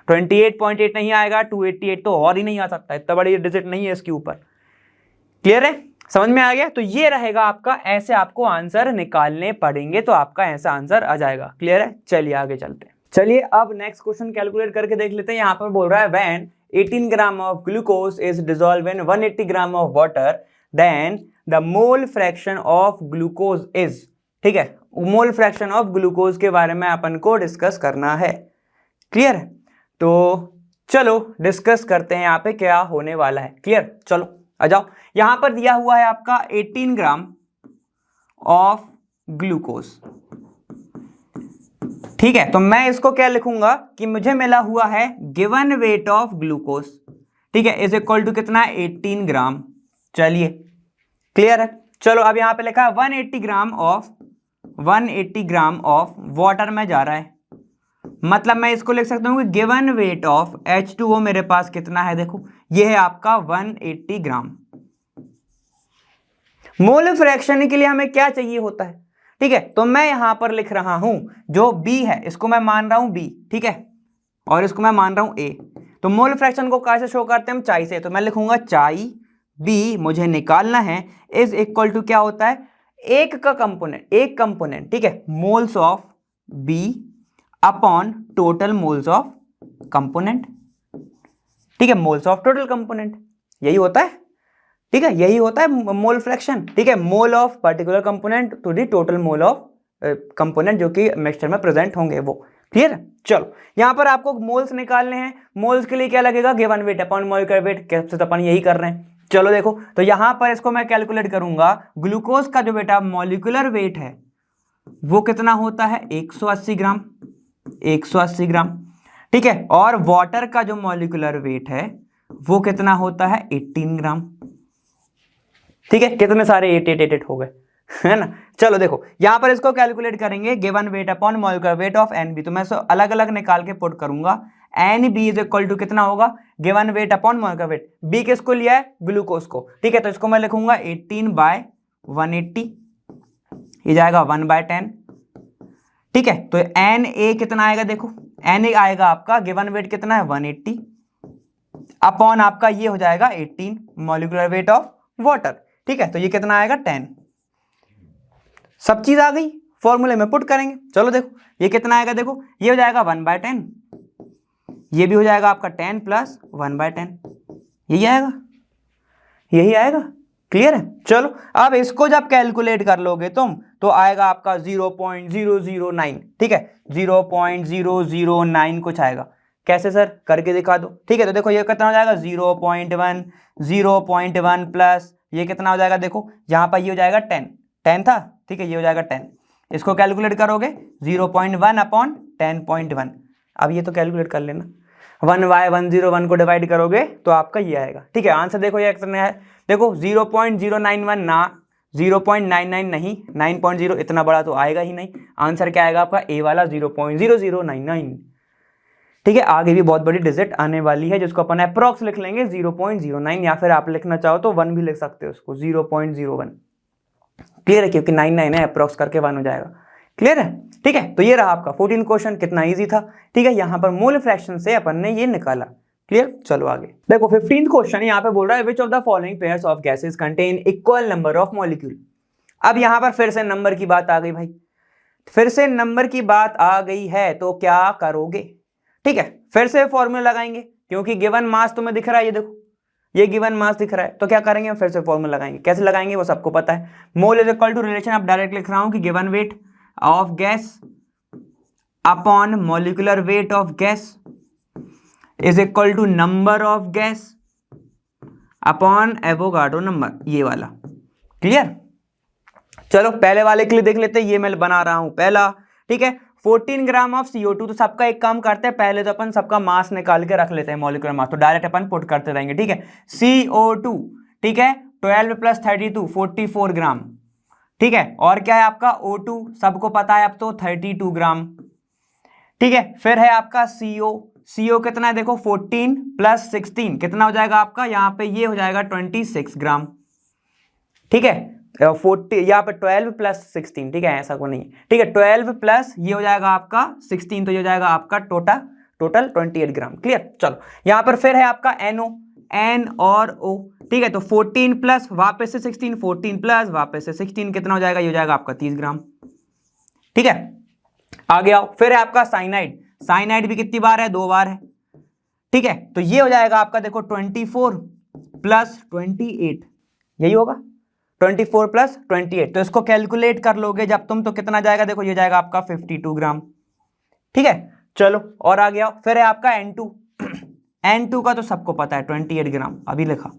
28.8 नहीं आएगा, 288 तो और ही नहीं आ सकता, इतना बड़ी डिजिट नहीं है इसके ऊपर। क्लियर है, समझ में आ गया? तो ये रहेगा आपका, ऐसे आपको आंसर निकालने पड़ेंगे, तो आपका ऐसा आंसर आ जाएगा। क्लियर है, चलिए आगे चलते हैं। चलिए अब नेक्स्ट क्वेश्चन कैलकुलेट करके देख लेते हैं। यहाँ पर बोल रहा है when 18 gram of glucose is dissolve in 180 gram of water then the mole fraction of glucose is. ठीक है, मोल फ्रैक्शन ऑफ ग्लूकोज के बारे में अपन को डिस्कस करना है। क्लियर है, तो चलो डिस्कस करते हैं यहाँ पे क्या होने वाला है। क्लियर, चलो आ जाओ। यहां पर दिया हुआ है आपका 18 ग्राम ऑफ ग्लूकोज। ठीक है, तो मैं इसको क्या लिखूंगा कि मुझे मिला हुआ है गिवन वेट ऑफ ग्लूकोज। ठीक है, इज इक्वल टू कितना है 18 ग्राम। चलिए क्लियर है, चलो अब यहां पे लिखा है 180 ग्राम ऑफ वाटर में जा रहा है, मतलब मैं इसको लिख सकता हूं कि गिवन वेट ऑफ H2O मेरे पास कितना है, देखो ये है आपका 180 ग्राम। मोल फ्रैक्शन के लिए हमें क्या चाहिए होता है? ठीक है, तो मैं यहां पर लिख रहा हूं जो B है इसको मैं मान रहा हूं B, ठीक है, और इसको मैं मान रहा हूं A। तो मोल फ्रैक्शन को कैसे शो करते हैं हम? चाई से, तो मैं लिखूंगा चाई B मुझे निकालना है इज इक्वल टू क्या होता है, एक का कंपोनेंट, एक कंपोनेंट, ठीक है, moles of B upon total moles of component. ठीक है, मोल्स ऑफ टोटल कंपोनेंट, यही होता है। ठीक है, यही होता है मोल फ्रैक्शन। ठीक है, mole of particular component to the total mole of component जो कि मिक्सचर में प्रेजेंट होंगे वो। क्लियर है, चलो यहां पर आपको मोल्स निकालने हैं। मोल्स के लिए क्या लगेगा, given weight upon molecular weight, कैसे तो अपन यही कर रहे हैं। चलो देखो, तो यहां पर इसको मैं कैलकुलेट करूंगा, ग्लूकोज का जो बेटा मॉलिक्यूलर वेट है वो कितना होता है 180 ग्राम, 180 ग्राम। ठीक है, और वाटर का जो मॉलिक्यूलर वेट है वो कितना होता है 18 ग्राम। ठीक है, कितने सारे 8 हो गए, है ना। चलो देखो यहां पर इसको कैलकुलेट करेंगे, given weight upon molecular weight of NB, तो मैं अलग अलग निकाल के पुट करूंगा। NB इज इक्वल टू कितना होगा, given weight upon molecular wait. B किसको लिया है, ग्लूकोज को। ठीक है, तो इसको मैं लिखूंगा 18/180, ये जाएगा 1/10। ठीक है, तो Na कितना आएगा, देखो Na आएगा आपका, गिवन वेट कितना है 180 अपॉन आपका ये हो जाएगा 18 मॉलिक्यूलर वेट ऑफ वाटर। ठीक है, तो ये कितना आएगा 10। सब चीज आ गई, फॉर्मूले में पुट करेंगे। चलो देखो ये कितना आएगा, देखो ये हो जाएगा 1/10, ये भी हो जाएगा आपका 10 प्लस 1/10, यही आएगा, यही आएगा। क्लियर है, चलो अब इसको जब कैलकुलेट कर लोगे तुम तो आएगा आपका 0.009। ठीक है, 0.009 कुछ आएगा। कैसे सर, करके दिखा दो। ठीक है, तो देखो ये कितना हो जाएगा 0.1, 0.1 प्लस ये कितना हो जाएगा, देखो यहाँ पर ये हो जाएगा 10 था। ठीक है, ये हो जाएगा 10, इसको कैलकुलेट करोगे 0.1 अपॉन 10.1। अब ये तो कैलकुलेट कर लेना, 1/101 को डिवाइड करोगे तो आपका ये आएगा। ठीक है, आंसर देखो ये कितना है, देखो 0.091 ना 0.99 नहीं, 9.0 इतना बड़ा तो आएगा ही नहीं। आंसर क्या आएगा आपका ए वाला 0.0099। ठीक है, आगे भी बहुत बड़ी डिजिट आने वाली है जिसको अपन अप्रॉक्स लिख लेंगे 0.09, या फिर आप लिखना चाहो तो 1 भी लिख सकते हो उसको, 0.01। क्लियर है, क्योंकि 99 है, अप्रॉक्स करके 1 हो जाएगा। क्लियर है, ठीक है, तो ये रहा आपका 14 क्वेश्चन, कितना इजी था। ठीक है, यहाँ पर मोल फ्रैक्शन से अपन ने ये निकाला। क्लियर, चलो आगे देखो 15th क्वेश्चन यहाँ पे बोल रहा है which of the following pairs of gases contain equal number of molecule. अब यहाँ पर फिर से नंबर की बात आ गई भाई, फिर से नंबर की बात आ गई है, तो क्या करोगे। ठीक है, फिर से फॉर्मूला लगाएंगे, क्योंकि गिवन मास तुम्हें दिख रहा है, ये देखो ये गिवन मास दिख रहा है, तो क्या करेंगे हम फिर से फॉर्मूला लगाएंगे। कैसे लगाएंगे वो सबको पता है, mole is equal to relation, अब डायरेक्ट लिख रहा हूं कि given weight of gas upon molecular weight of gas is equal to number of gas upon Avogadro number, ये वाला। क्लियर, चलो पहले वाले के लिए देख लेते हैं, ये मैं बना रहा हूं पहला। ठीक है, 14 ग्राम ऑफ CO2, तो सबका एक काम करते हैं, पहले तो अपन सबका मास निकाल के रख लेते हैं, मॉलिक्यूलर मास, तो डायरेक्ट अपन पुट करते रहेंगे। ठीक है, CO2, ठीक है 12 + 32 44 ग्राम। ठीक है, और क्या है आपका O2, सबको पता है अब तो 32 ग्राम। ठीक है, फिर है आपका CO कितना है, देखो 14 + 16 कितना हो जाएगा आपका, यहाँ पे ये हो जाएगा 26 ग्राम। ठीक है, 40 यहाँ पे 12 प्लस 16, ठीक है, ऐसा को नहीं है, ठीक है, 12 प्लस ये हो जाएगा आपका 16, तो ये हो जाएगा आपका टोटल 28 ग्राम। क्लियर। चलो यहाँ पर फिर है आपका NO, N और O, ठीक है, तो 14 प्लस वापस से 16, 14 प्लस वापस से 16 कितना हो जाएगा, ये हो जाएगा आपका 30 ग्राम। ठीक है, आगे आओ, फिर है आपका साइनाइड। साइनाइड भी कितनी बार है, 2 बार है। ठीक है, तो ये हो जाएगा आपका देखो 24 प्लस 28, यही होगा 24 प्लस 28, तो इसको कैलकुलेट कर लोगे जब तुम तो कितना जाएगा, देखो ये जाएगा आपका 52 ग्राम। ठीक है, चलो और आगे आओ, फिर है आपका N2। N2 का तो सबको पता है 28 ग्राम, अभी लिखा।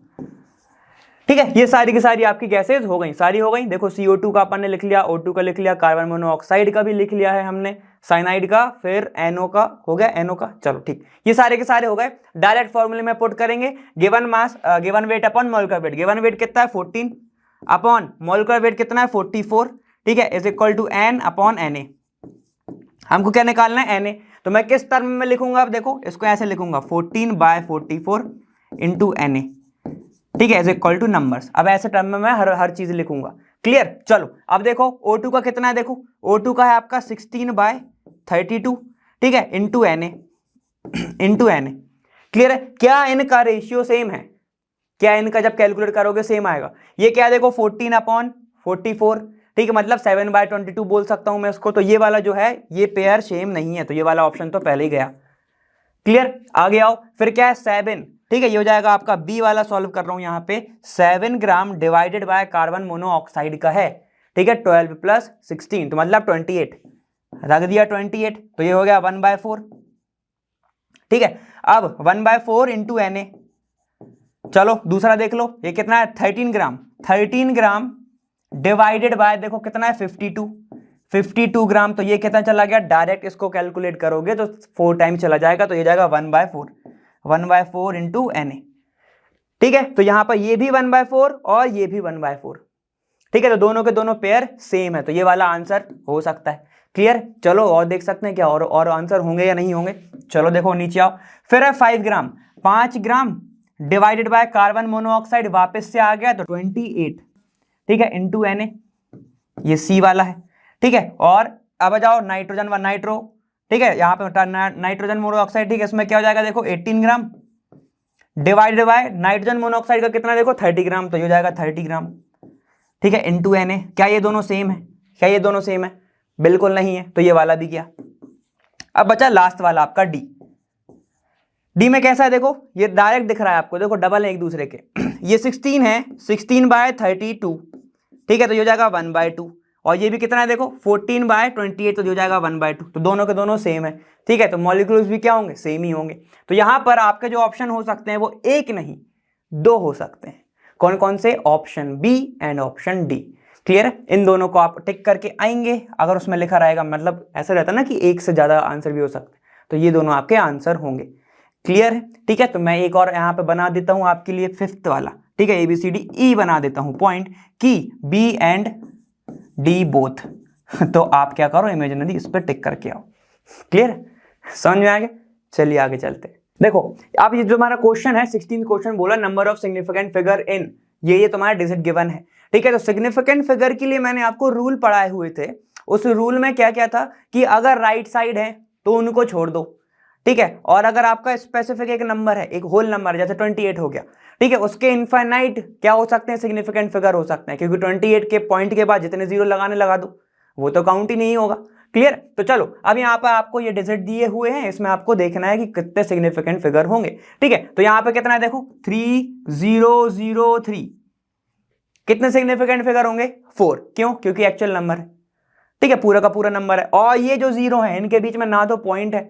ठीक है, ये सारी की सारी आपकी गैसेज हो गई, सारी हो गई। देखो CO2 का अपन ने लिख लिया, O2 का लिख लिया, कार्बन मोनोऑक्साइड का भी लिख लिया है हमने, साइनाइड का, फिर NO का हो गया, NO का। चलो ठीक, ये सारे के सारे हो गए। डायरेक्ट फॉर्मूले में पुट करेंगे, given mass given weight upon molecular weight. Given weight कितना है 14 अपॉन मोलकुलर वेट कितना है 44, ठीक है, is equal to N upon Na। हमको क्या निकालना है, Na। तो मैं किस टर्म में लिखूंगा, अब देखो इसको ऐसे लिखूंगा 14/44 इंटू Na, ठीक है, इज इक्वल टू नंबर्स। अब ऐसे टर्म में मैं हर चीज लिखूंगा। क्लियर। चलो अब देखो O2 का कितना है, देखो O2 का है आपका 16/32, ठीक है, इंटू Na। क्लियर है, क्या इनका रेशियो सेम है, क्या इनका जब कैलकुलेट करोगे सेम आएगा। ये क्या है, देखो 14/44, ठीक है, मतलब 7/22 बोल सकता हूं मैं इसको। तो ये वाला जो है ये पेयर सेम नहीं है, तो ये वाला ऑप्शन तो पहले ही गया। क्लियर, आगे आओ, फिर क्या है 7, ठीक है, ये हो जाएगा आपका बी वाला सॉल्व कर रहा हूं यहाँ पे। 7 gram divided by carbon monoxide का है, ठीक है, 12 प्लस 16 तो मतलब 28, रख दिया 28, तो ये हो गया 1/4। ठीक है, अब 1/4 इंटू Na। चलो दूसरा देख लो, ये कितना है 13 ग्राम। 13 ग्राम डिवाइडेड बाय देखो कितना है 52 ग्राम, तो ये कितना चला गया, डायरेक्ट इसको कैलकुलेट करोगे तो 4 टाइम चला जाएगा, तो ये जाएगा 1/4 इंटू Na। ठीक है, तो यहां पर ये भी 1/4 और ये भी 1/4, ठीक है, तो दोनों के दोनों पेयर सेम है, तो ये वाला आंसर हो सकता है। क्लियर। चलो और देख सकते हैं क्या और आंसर होंगे या नहीं होंगे। चलो देखो नीचे आओ, फिर है 5 gram divided by carbon monoxide, वापस से आ गया तो 28, ठीक है, इंटू Na, ये सी वाला है। ठीक है, और अब जाओ नाइट्रोजन व नाइट्रो, ठीक है, यहाँ पे नाइट्रोजन मोनोऑक्साइड, ठीक है, इसमें क्या हो जाएगा, देखो 18 gram divided by nitrogen monoxide का कितना देखो 30 ग्राम, तो ये हो जाएगा 30 ग्राम, ठीक है, इंटू Na। क्या ये दोनों सेम है, क्या ये दोनों सेम है, बिल्कुल नहीं है, तो ये वाला भी गया। अब बचा लास्ट वाला आपका डी में कैसा है, देखो ये डायरेक्ट दिख रहा है आपको, देखो डबल है एक दूसरे के। ये 16 है, 16/32, ठीक है, तो ये हो जाएगा 1/2, और ये भी कितना है देखो 14/28, तो ये हो जाएगा 1/2, तो दोनों के दोनों सेम है। ठीक है, तो मॉलिक्यूल्स भी क्या होंगे, सेम ही होंगे। तो यहां पर आपके जो ऑप्शन हो सकते हैं वो एक नहीं 2 हो सकते हैं। कौन कौन से, option B and option D. Clear है, इन दोनों को आप टिक करके आएंगे, अगर उसमें लिखा रहेगा, मतलब ऐसा रहता है ना कि एक से ज्यादा आंसर भी हो सकते हैं, तो ये दोनों आपके आंसर होंगे। क्लियर है, ठीक है, तो मैं एक और यहाँ पे बना देता हूं आपके लिए 5th वाला, ठीक है, ABCDE बना देता हूं पॉइंट कि बी एंड डी बोथ। तो आप क्या करो, इमेजिनरी इस पर टिक करके आओ। क्लियर, समझ में आ गया। चलिए आगे चलते हैं। देखो अब ये जो हमारा क्वेश्चन है 16th क्वेश्चन बोला number of significant figure in, ये तुम्हारा डिजिट गिवन है। ठीक है, तो सिग्निफिकेंट फिगर के लिए मैंने आपको रूल पढ़ाए हुए थे। उस रूल में क्या क्या था कि अगर राइट साइड है तो उनको छोड़ दो, ठीक है, और अगर आपका स्पेसिफिक एक नंबर है, एक होल नंबर जैसे 28 हो गया, ठीक है, उसके इनफाइनाइट क्या हो सकते हैं, सिग्निफिकेंट फिगर हो सकते हैं, क्योंकि 28 के पॉइंट के बाद जितने जीरो लगाने लगा दो वो तो काउंट ही नहीं होगा। क्लियर, तो चलो अब यहाँ पर आपको ये डिजिट दिए हुए हैं, इसमें आपको देखना है कि कितने सिग्निफिकेंट फिगर होंगे। ठीक है, तो यहाँ पे कितना है देखो 3003, कितने सिग्निफिकेंट फिगर होंगे 4, क्यों, क्योंकि एक्चुअल नंबर है, ठीक है, पूरा का पूरा नंबर है, और ये जो जीरो है इनके बीच में ना तो पॉइंट है,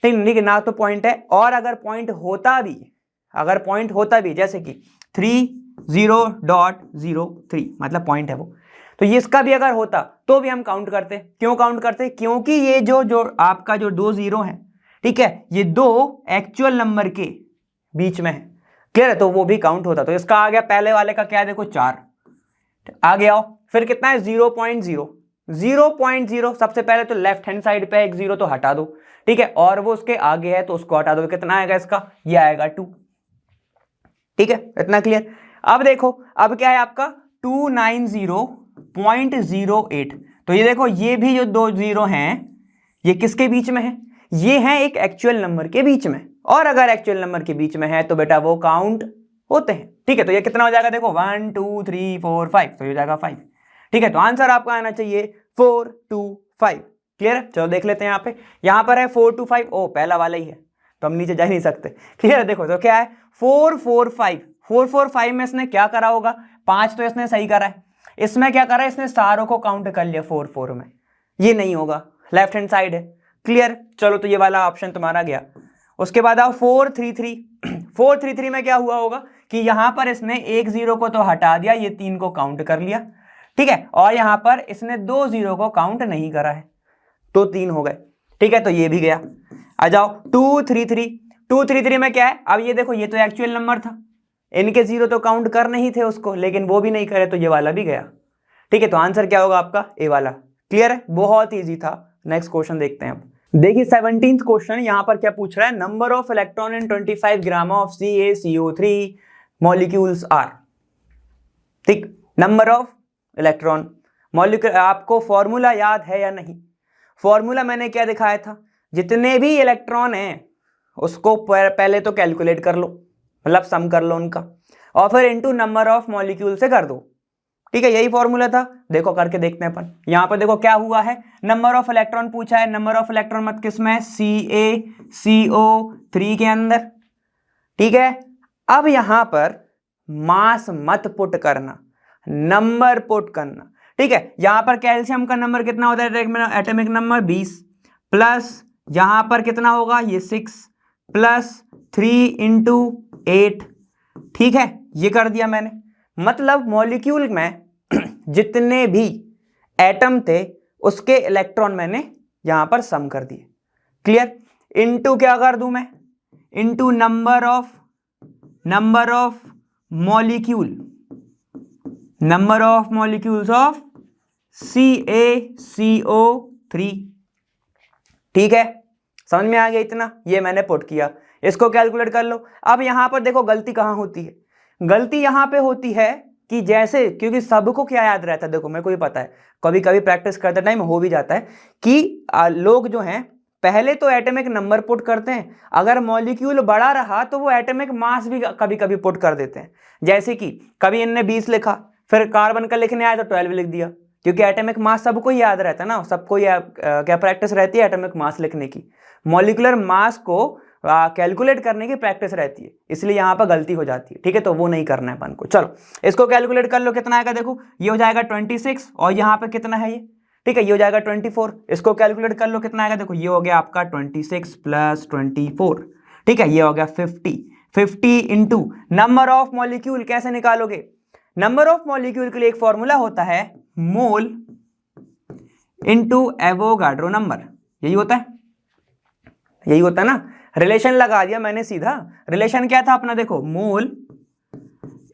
ठीक है, ना तो पॉइंट है, और अगर पॉइंट होता भी जैसे कि 30.03 मतलब पॉइंट है वो, तो ये इसका भी अगर होता तो भी हम काउंट करते। क्यों काउंट करते, क्योंकि ये जो आपका जो 2 जीरो है, ठीक है, ये 2 एक्चुअल नंबर के बीच में है। क्लियर है, तो वो भी काउंट होता। तो इसका आ गया पहले वाले का क्या है देखो 4। आगे आओ, फिर कितना है 0.0 सबसे पहले तो लेफ्ट हैंड साइड पे एक 0 तो हटा दो, ठीक है, और वो उसके आगे है तो उसको हटा दो, कितना आएगा इसका, ये आएगा 2। ठीक है, इतना क्लियर। अब देखो अब क्या है आपका 290.08। तो ये देखो, ये भी जो दो जीरो हैं ये किसके बीच में है? ये है एक एक्चुअल नंबर के बीच में, और अगर एक्चुअल नंबर के बीच में है तो बेटा वो काउंट होते हैं। ठीक है, तो ये कितना हो जाएगा? देखो 1 2 3 4 5, तो ये हो जाएगा 5। ठीक है, तो आंसर आपका आना चाहिए 4 2 5। क्लियर है? चलो देख लेते हैं यहाँ पर है 4 2 5। ओ, पहला वाला ही है तो हम नीचे जा ही नहीं सकते। क्लियर है? देखो तो क्या है 4 4 5। 4 4 5 में इसने क्या करा होगा? 5 तो इसने सही करा है, इसमें क्या करा है? इसने सारों को काउंट कर लिया 4 4 में। ये नहीं होगा, लेफ्ट हैंड साइड है। क्लियर? चलो तो ये वाला ऑप्शन तुम्हारा गया। उसके बाद आओ 4 3 3। 4 3 3 में क्या हुआ होगा कि यहां पर इसने एक जीरो को तो हटा दिया, ये 3 को काउंट कर लिया। ठीक है, और यहां पर इसने 2 जीरो को काउंट नहीं करा है, तो 3 हो गए। ठीक है, तो ये भी गया। आ जाओ 2 3 3। 2 3 3 में क्या है? अब ये देखो, ये तो एक्चुअल नंबर था, इनके जीरो तो काउंट कर नहीं थे उसको, लेकिन वो भी नहीं करे, तो ये वाला भी गया। ठीक है, तो आंसर क्या होगा आपका? ए वाला। क्लियर है? बहुत ईजी था। नेक्स्ट क्वेश्चन देखते हैं अब। देखिए 17th क्वेश्चन यहां पर क्या पूछ रहा है? नंबर ऑफ इलेक्ट्रॉन इन 25 ग्राम ऑफ CaCO3 मॉलिक्यूल्स आर। ठीक, नंबर ऑफ इलेक्ट्रॉन मॉलिक्यूल। आपको फॉर्मूला याद है या नहीं? फॉर्मूला मैंने क्या दिखाया था? जितने भी इलेक्ट्रॉन हैं उसको पहले तो कैलकुलेट कर लो, मतलब सम कर लो उनका, और फिर इनटू नंबर ऑफ मॉलिक्यूल से कर दो। ठीक है, यही फॉर्मूला था। देखो करके देखते हैं अपन। यहां पर देखो क्या हुआ है, नंबर ऑफ इलेक्ट्रॉन पूछा है। नंबर ऑफ इलेक्ट्रॉन मत किसमें है? CaCO3 के अंदर। ठीक है, अब यहां पर मास मत पुट करना, नंबर पुट करना। ठीक है, यहां पर कैल्शियम का नंबर कितना होता है? एटॉमिक नंबर 20, प्लस यहां पर कितना होगा? ये 6 प्लस 3 इंटू 8। ठीक है, ये कर दिया मैंने। मतलब मॉलिक्यूल में जितने भी एटम थे उसके इलेक्ट्रॉन मैंने यहां पर सम कर दिए। क्लियर? इनटू क्या कर दूं मैं? Into number of molecule, number of molecules of CaCO3। ठीक है, समझ में आ गया इतना? ये मैंने पुट किया, इसको कैलकुलेट कर लो। अब यहां पर देखो गलती कहां होती है? गलती यहां पे होती है कि जैसे, क्योंकि सबको क्या याद रहता है, देखो मेरे को भी पता है, कभी कभी प्रैक्टिस करते टाइम हो भी जाता है कि लोग जो हैं पहले तो एटॉमिक नंबर पुट करते हैं, अगर मॉलिक्यूल बड़ा रहा तो वो एटॉमिक मास भी कभी कभी पुट कर देते हैं। जैसे कि कभी इनने 20 लिखा, फिर कार्बन का लिखने आया तो 12 लिख दिया, क्योंकि एटॉमिक मास सबको ही याद रहता है ना, सबको क्या प्रैक्टिस रहती है एटॉमिक मास लिखने की, मॉलिक्यूलर मास को कैलकुलेट करने की प्रैक्टिस रहती है, इसलिए यहां पर गलती हो जाती है। ठीक है, तो वो नहीं करना है अपन को। चलो इसको कैलकुलेट कर लो, कितना आएगा? देखो ये हो जाएगा 26, और यहां पे कितना है ये? ठीक है, ये हो जाएगा 24। इसको कैलकुलेट कर लो, कितना आएगा? देखो ये हो गया आपका 26 प्लस 24। ठीक है, ये हो गया 50। 50 इंटू नंबर ऑफ मॉलिक्यूल कैसे निकालोगे? नंबर ऑफ मॉलिक्यूल के लिए एक फॉर्मूला होता है मोल इंटू एवोगाड्रो नंबर। यही होता है, यही होता है ना। रिलेशन लगा दिया मैंने सीधा। रिलेशन क्या था अपना? देखो mole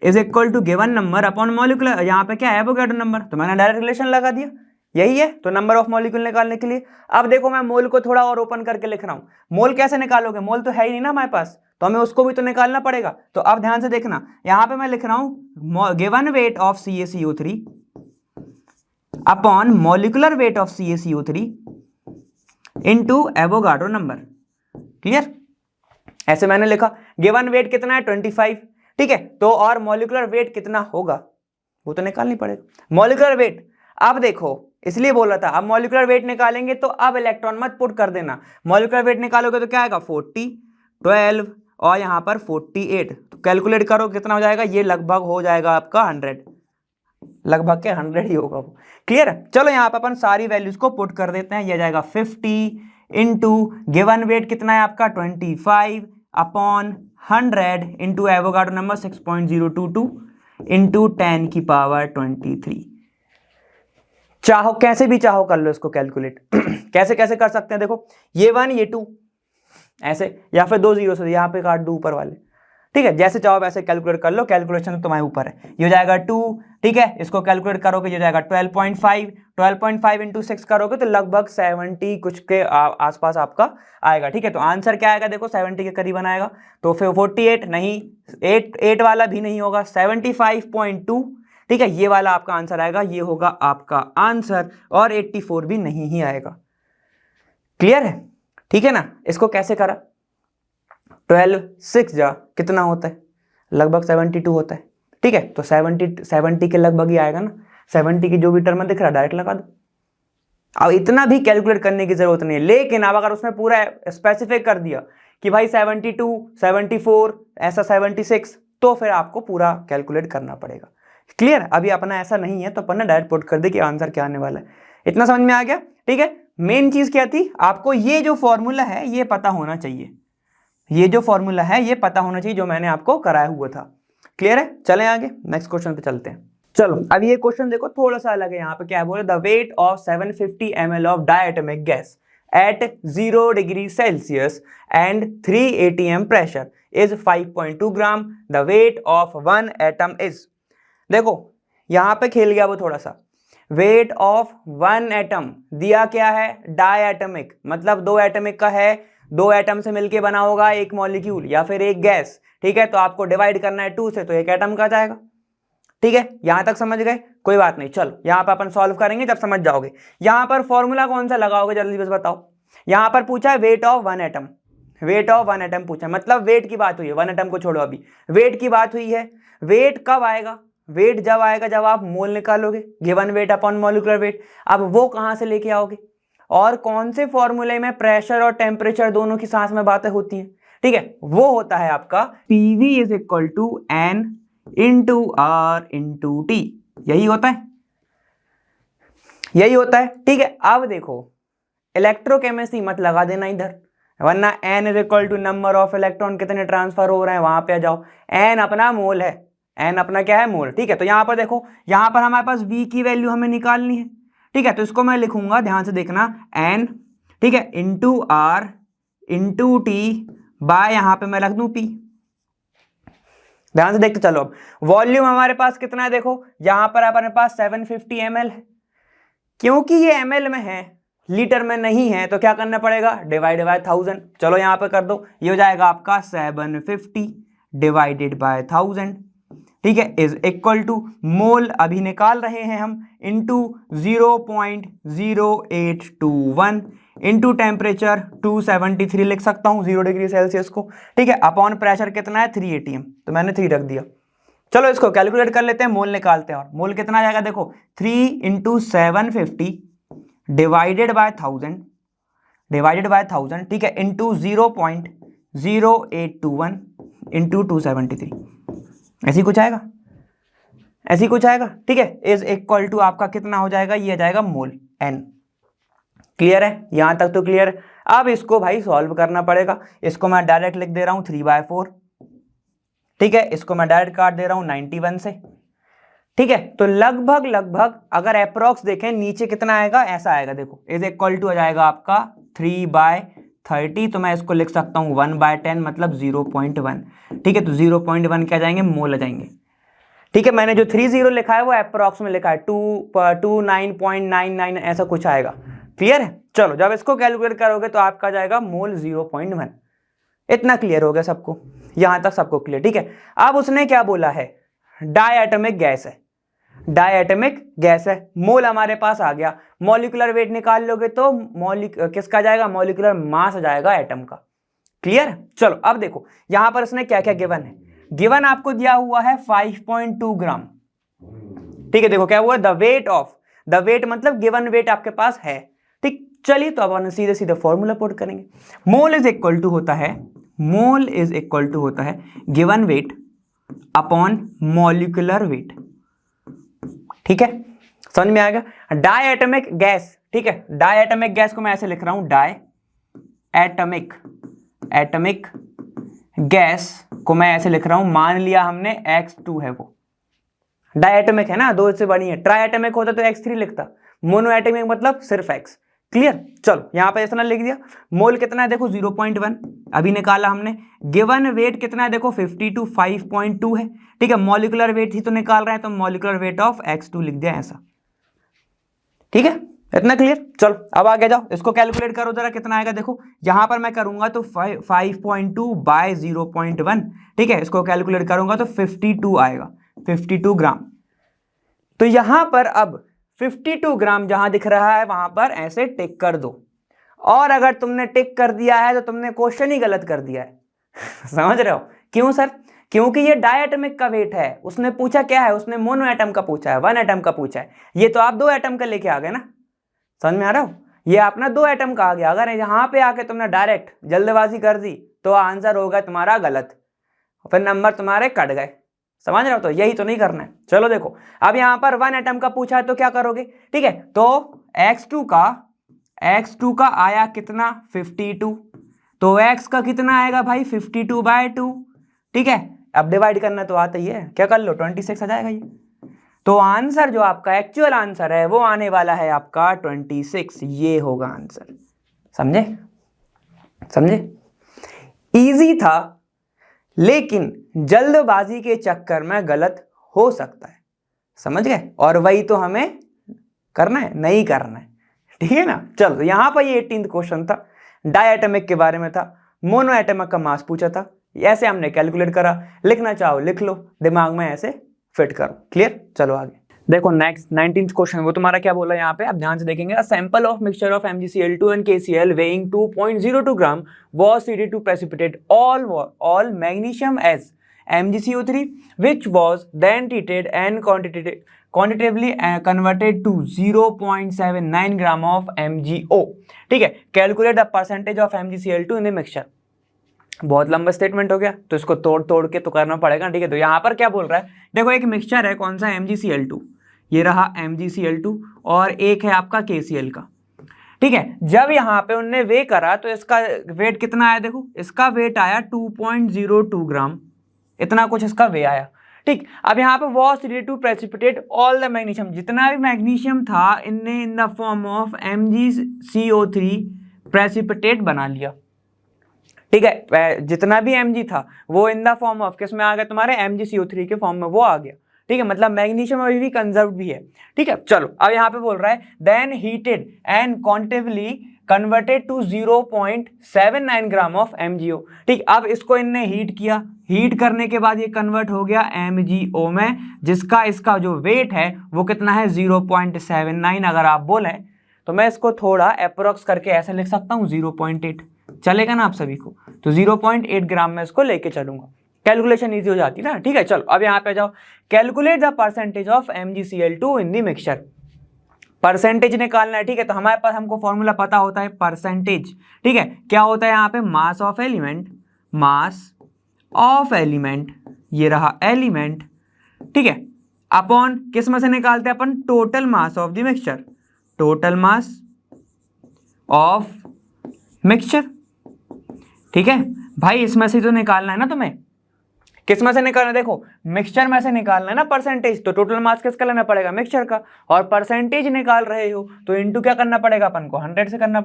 is equal to given number upon molecular, यहाँ पे क्या है? एवोगाड्रो नंबर, तो मैंने डायरेक्ट रिलेशन लगा दिया। यही है तो नंबर ऑफ मॉलिक्यूल निकालने के लिए। अब देखो मैं मोल को थोड़ा और ओपन करके लिख रहा हूं। मोल कैसे निकालोगे? मोल तो है ही नहीं ना हमारे पास, तो हमें उसको भी तो निकालना पड़ेगा। तो अब ध्यान से देखना, यहां पे मैं लिख रहा हूं given weight of CaCO3 upon molecular weight of CaCO3 into Avogadro number. Clear? ऐसे मैंने लिखा। गिवन वेट कितना है? 25। ठीक है, तो और मॉलिक्यूलर वेट कितना होगा वो तो निकालनी पड़ेगा। मॉलिक्यूलर वेट, अब देखो इसलिए बोल रहा था, अब मॉलिक्यूलर वेट निकालेंगे तो अब इलेक्ट्रॉन मत पुट कर देना। मॉलिक्यूलर वेट निकालोगे तो क्या आएगा? 40, 12 और यहां पर 48। तो कैलकुलेट करो कितना हो जाएगा? ये लगभग हो जाएगा आपका 100, लगभग के 100 ही होगा वो। क्लियर है? चलो यहाँ पर अपन सारी वैल्यूज को पुट कर देते हैं। ये जाएगा 50 इंटू गिवन वेट कितना है आपका? 25 upon 100 into Avogadro number 6.022 into 10 की पावर 23। चाहो कैसे भी चाहो कर लो इसको कैलकुलेट। कैसे कैसे कर सकते हैं? देखो ये 1 ये 2 ऐसे, या फिर 2 जीरो से यहाँ पे काट दो ऊपर वाले। ठीक है, जैसे चाहो वैसे कैलकुलेट कर लो, कैलकुलेशन तुम्हारे ऊपर है। ये हो जाएगा 2। ठीक है, इसको कैलकुलेट करोगे ये हो जाएगा 12.5। 12.5 इंटू 6 करोगे तो लगभग 70 कुछ के आसपास आपका आएगा। ठीक है, तो आंसर क्या आएगा? देखो 70 के करीबन आएगा। तो फिर 48 नहीं, 8 वाला भी नहीं होगा, 75.2 ठीक है, ये वाला आपका आंसर आएगा, ये होगा आपका आंसर, और 84 भी नहीं ही आएगा। क्लियर है? ठीक है ना। इसको कैसे करा, 12 6 जा कितना होता है, लगभग 72 होता है। ठीक है, तो 70 के लगभग ही आएगा ना, 70 की जो भी टर्म दिख रहा है डायरेक्ट लगा दो। अब इतना भी कैलकुलेट करने की जरूरत नहीं है, लेकिन अब अगर उसने पूरा स्पेसिफिक कर दिया कि भाई 72 74 ऐसा 76, तो फिर आपको पूरा कैलकुलेट करना पड़ेगा। क्लियर? अभी अपना ऐसा नहीं है, तो अपन ने डायरेक्ट पुट कर दे कि आंसर क्या आने वाला है। इतना समझ में आ गया? ठीक है, मेन चीज क्या थी, आपको ये जो फॉर्मूला है ये पता होना चाहिए, ये जो फॉर्मूला है ये पता होना चाहिए जो मैंने आपको कराया हुआ था। क्लियर है? चलें आगे, नेक्स्ट क्वेश्चन पे चलते हैं। चलो अब ये क्वेश्चन देखो, थोड़ा सा अलग है। यहाँ पे क्या है बोले, the weight of 750 ml of diatomic gas at 0 degree Celsius and 3 atm pressure is 5.2 gram, the weight of 1 atom is। देखो यहाँ पे खेल गया वो थोड़ा सा, वेट ऑफ 1 एटम दिया क्या है, डायटोमिक, मतलब 2 एटमिक का है, 2 एटम से मिलके बना होगा एक मॉलिक्यूल या फिर एक गैस। ठीक है, तो आपको डिवाइड करना है 2 से, तो एक एटम का जाएगा। ठीक है, यहां तक समझ गए? कोई बात नहीं, चलो यहां पर अपन सॉल्व करेंगे जब समझ जाओगे। यहां पर फॉर्मूला कौन सा लगाओगे जल्दी बस बताओ। यहां पर पूछा है weight of 1 atom, weight of 1 atom पूछा, मतलब वेट की बात हुई है, 1 एटम को छोड़ो, अभी वेट की बात हुई है। वेट कब आएगा, वेट जब आएगा जब आप मोल निकालोगे, given weight upon molecular wait. अब वो कहां से लेके आओगे, और कौन से फॉर्मूले में प्रेशर और टेम्परेचर दोनों की साथ में बातें होती हैं। ठीक है, वो होता है आपका PV is equal to N into R into T, यही होता है, यही होता है। ठीक है, अब देखो इलेक्ट्रोकेमिस्ट्री मत लगा देना इधर, वरना N is equal to number of electron कितने ट्रांसफर हो रहे हैं वहां पे आ जाओ। N अपना मोल है, N अपना क्या है, मोल। ठीक है, तो यहां पर देखो, यहां पर हमारे पास V की वैल्यू हमें निकालनी है। ठीक है, तो इसको मैं लिखूंगा, ध्यान से देखना, N, ठीक है, into R into T by यहां पे मैं रख दूं P। ध्यान से देखते चलो। अब वॉल्यूम हमारे पास कितना है, देखो यहां पर अपने पास 750 ml है, क्योंकि ये ml में है, लीटर में नहीं है, तो क्या करना पड़ेगा, डिवाइड बाय 1000। चलो यहां पे कर दो, ये हो जाएगा आपका 750 डिवाइडेड बाय 1000। ठीक है, इज इक्वल टू मोल अभी निकाल रहे हैं हम, इंटू 0.0821 इंटू टेम्परेचर 273 लिख सकता हूं 0 डिग्री सेल्सियस को। ठीक है, अपॉन प्रेशर कितना है 3 atm, तो मैंने 3 रख दिया। चलो इसको कैलकुलेट कर लेते हैं, मोल निकालते हैं। और मोल कितना आ जाएगा, देखो 3 into 750 divided by 1000, divided by 1000, ठीक है, इंटू 0.0821 इंटू 273, ऐसी कुछ आएगा, ऐसी कुछ आएगा। ठीक है, इज इक्वल टू आपका कितना हो जाएगा, ये आ जाएगा मोल N। क्लियर है? यहां तक तो क्लियर है। अब इसको भाई सॉल्व करना पड़ेगा, इसको मैं डायरेक्ट लिख दे रहा हूं 3/4। ठीक है, इसको मैं डायरेक्ट काट दे रहा हूं 91 से। ठीक है, तो लगभग लगभग अगर अप्रोक्स देखें नीचे कितना आएगा, ऐसा आएगा, देखो इज इक्वल टू आ जाएगा आपका 3/30, तो मैं इसको लिख सकता हूं 1/10 मतलब 0.1। ठीक है, तो 0.1 क्या जाएंगे, मोल आ जाएंगे। ठीक है, मैंने जो 30 लिखा है वो अप्रोक्स में लिखा है, 29.99 ऐसा कुछ आएगा। क्लियर है? चलो जब इसको कैलकुलेट करोगे तो आपका जाएगा मोल 0.1। इतना क्लियर हो गया सबको, यहां तक सबको क्लियर? ठीक है, अब उसने क्या बोला है, डायटोमिक गैस है, डायटोमिक गैस है, मोल हमारे पास आ गया। मॉलिक्यूलर वेट निकाल लोगे तो किसका जाएगा, मॉलिक्यूलर मास आ जाएगा एटम का। क्लियर? चलो अब देखो यहां पर इसने क्या क्या गिवन है, गिवन आपको दिया हुआ है 5.2 ग्राम। ठीक है, देखो क्या हुआ, the weight of, the weight मतलब गिवन वेट आपके पास है। ठीक, चलिए तो अब सीधे सीधे फॉर्मूला पुट करेंगे। मोल इज इक्वल टू होता है, मोल इज इक्वल टू होता है given weight upon molecular wait. ठीक है, समझ में आ गया? डायटोमिक गैस, ठीक है, डायटोमिक गैस को मैं ऐसे लिख रहा हूं, डाई एटमिक, एटमिक गैस को मैं ऐसे लिख रहा हूं, मान लिया हमने X2 है, वो डायटोमिक है ना, 2 से बड़ी है। ट्राइएटमिक होता तो X3 लिखता, मोनोएटमिक मतलब सिर्फ X। क्लियर? चलो यहां पे ऐसा लिख दिया। मोल कितना है, देखो 0.1 अभी निकाला हमने। गिवन वेट कितना है, देखो 50 to 5.2 है। ठीक है, मॉलिक्यूलर वेट ही तो निकाल रहे हैं, तो मॉलिक्यूलर वेट ऑफ X2 लिख दिया ऐसा। ठीक है, इतना क्लियर? चलो अब आगे जाओ, इसको कैलकुलेट करो जरा, कितना आएगा। देखो यहां पर मैं करूंगा तो 5.2 बाय 0.1, ठीक है, इसको कैलकुलेट करूंगा तो 52 आएगा, 52 ग्राम। तो यहां पर अब 52 ग्राम जहां दिख रहा है वहां पर ऐसे टिक कर दो, और अगर तुमने टिक कर दिया है तो तुमने क्वेश्चन ही गलत कर दिया है। समझ रहे हो क्यों सर? क्योंकि ये डायटोमिक का वेट है, उसने पूछा क्या है, उसने मोनो एटम का पूछा है, 1 एटम का पूछा है। ये तो आप 2 एटम का लेके आ गए ना, समझ में आ रहा हो? ये अपना 2 एटम का आ गया। अगर यहाँ पे आके तुमने डायरेक्ट जल्दबाजी कर दी तो आंसर होगा तुम्हारा गलत, फिर नंबर तुम्हारे कट गए। समझ रहे हो? तो यही तो नहीं करना है। चलो देखो, अब यहाँ पर 1 एटम का पूछा है तो क्या करोगे, ठीक है, तो x2 का आया कितना 52, तो x का कितना आएगा भाई 52/2, ठीक है। अब डिवाइड करना तो आता ही है, क्या कर लो 26 आ जाएगा ये। तो आंसर जो आपका एक्चुअल आंसर है वो आने वाला है आपका 26, ये होगा आंसर। समझे? समझे? इजी था, लेकिन जल्दबाजी के चक्कर में गलत हो सकता है। समझ गए? और वही तो हमें करना है, नहीं करना है, ठीक है ना। चलो यहां पर ये 18th क्वेश्चन था, डायटोमिक के बारे में था, मोनो एटमिक का मास पूछा था, ऐसे हमने कैलकुलेट करा। लिखना चाहो लिख लो, दिमाग में ऐसे फिट करो। क्लियर? चलो आगे देखो, नेक्स्ट 19th क्वेश्चन, वो तुम्हारा क्या बोला यहाँ पे, आप ध्यान से देखेंगे। A sample of mixture of MgCl2 and KCl weighing 2.02 gram was seeded to precipitate all magnesium as MgCO3, which was then treated and quantitatively converted to 0.79 gram of MgO। ठीक है, calculate the percentage of MgCl2 in the mixture. बहुत लंबा statement हो गया, तो इसको तोड़ तोड़ के तो करना पड़ेगा, ठीक है। तो यहाँ पर क्या बोल रहा है, देखो एक मिक्सचर है, कौन सा, MgCl2, ये रहा MgCl2, और एक है आपका KCl का, ठीक है। जब यहाँ पे उनने वे करा तो इसका वेट कितना आया, देखो इसका वेट आया 2.02 ग्राम, इतना कुछ इसका वे आया, ठीक। अब यहाँ पे was ready to precipitate all the magnesium, जितना भी मैग्नीशियम था इनने in the form of MgCO3 precipitate बना लिया, ठीक है। जितना भी Mg था वो इन द फॉर्म ऑफ किस में आ गया, तुम्हारे MgCO3 के फॉर्म में वो आ गया, ठीक है। मतलब मैग्नीशियम अभी भी कंजर्व भी है, ठीक है। चलो अब यहाँ पे बोल रहा है then heated and quantitatively converted to 0.79 gram of MgO, ठीक। अब इसको इनने हीट किया, हीट करने के बाद ये कन्वर्ट हो गया MgO में, जिसका इसका जो वेट है वो कितना है 0.79। अगर आप बोले तो मैं इसको थोड़ा अप्रोक्स करके ऐसे लिख सकता हूँ 0.8, चलेगा ना आप सभी को, तो 0.8 ग्राम में इसको लेके चलूंगा, कैलकुलेशन इजी हो जाती ना, ठीक है। चलो अब यहाँ पे जाओ, calculate the percentage of MgCl2 in the mixture. Percentage निकालना है, ठीक है। तो हमारे पास हमको फॉर्मूला पता होता है परसेंटेज, ठीक है। क्या होता है यहाँ पे, mass of element, mass of element, ये रहा एलिमेंट, ठीक है, अपॉन किस में से निकालते हैं अपन, total mass of the mixture, total mass of mixture, ठीक है भाई। इसमें से तो निकालना है ना तुम्हें, किस में से निकालना है, देखो मिक्सचर में से निकालना है ना परसेंटेज, तो टोटल मास किसका लेना पड़ेगा, मिक्सचर का, और परसेंटेज निकाल रहे हो तो इनटू क्या करना पड़ेगा अपन को, 100 से करना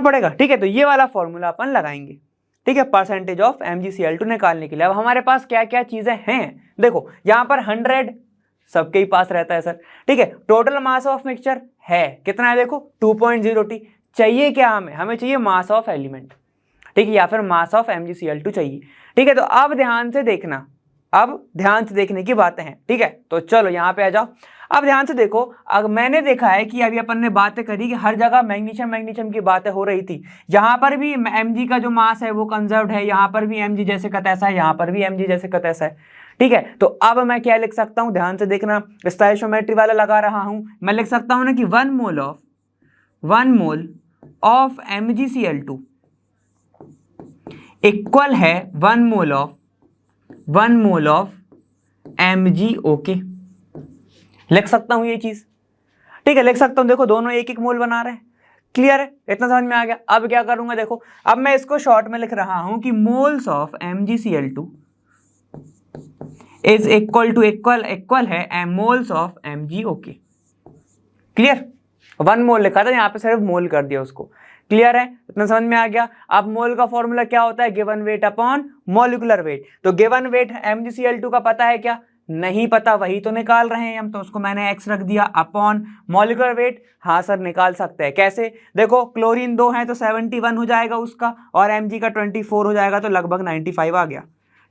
पड़ेगा, ठीक है। तो ये वाला फॉर्मूला अपन लगाएंगे, ठीक है, परसेंटेज ऑफ MgCl2 निकालने के लिए। अब हमारे पास क्या क्या चीजें हैं, देखो यहाँ पर 100 सबके ही पास रहता है सर, ठीक है। टोटल मास ऑफ मिक्सचर है कितना है, देखो 2.0T। चाहिए क्या हमें चाहिए मास ऑफ एलिमेंट, ठीक है, या फिर मास ऑफ MgCl2 चाहिए, ठीक है। तो अब ध्यान से देखना, अब ध्यान से देखने की बातें हैं, ठीक है। तो चलो यहाँ पे आ जाओ, अब ध्यान से देखो। अब मैंने देखा है कि अभी अपन ने बातें करी कि हर जगह मैग्नीशियम की बातें हो रही थी, यहाँ पर भी Mg का जो मास है वो कंजर्व्ड है, यहाँ पर भी Mg जैसे का तैसा है, यहाँ पर भी Mg जैसे का तैसा है, ठीक है। तो अब मैं क्या लिख सकता हूँ, ध्यान से देखना, स्टोइचियोमेट्री वाला लगा रहा हूँ, मैं लिख सकता हूँ ना कि 1 मोल ऑफ MgCl2 इक्वल है 1 मोल ऑफ MgO के, लिख सकता हूं ये चीज, ठीक है, लिख सकता हूं। देखो दोनों एक एक मोल बना रहे हैं, क्लियर है, इतना समझ में आ गया। अब क्या करूंगा, देखो अब मैं इसको शॉर्ट में लिख रहा हूं कि moles of MgCl2 is equal है मोल्स ऑफ MgO के, क्लियर। 1 मोल लिखा था, यहाँ पे सिर्फ मोल कर दिया उसको, क्लियर है, इतना समझ में आ गया। अब मोल का फॉर्मूला क्या होता है, given weight upon molecular wait. तो गिवन वेट MgCl2 का पता है क्या, नहीं पता, वही तो निकाल रहे हैं हम, तो उसको मैंने x रख दिया, अपॉन मॉलिक्यूलर वेट, हाँ सर निकाल सकते हैं, कैसे, देखो क्लोरीन 2 है तो 71 हो जाएगा उसका, और Mg का 24 हो जाएगा, तो लगभग 95 आ गया,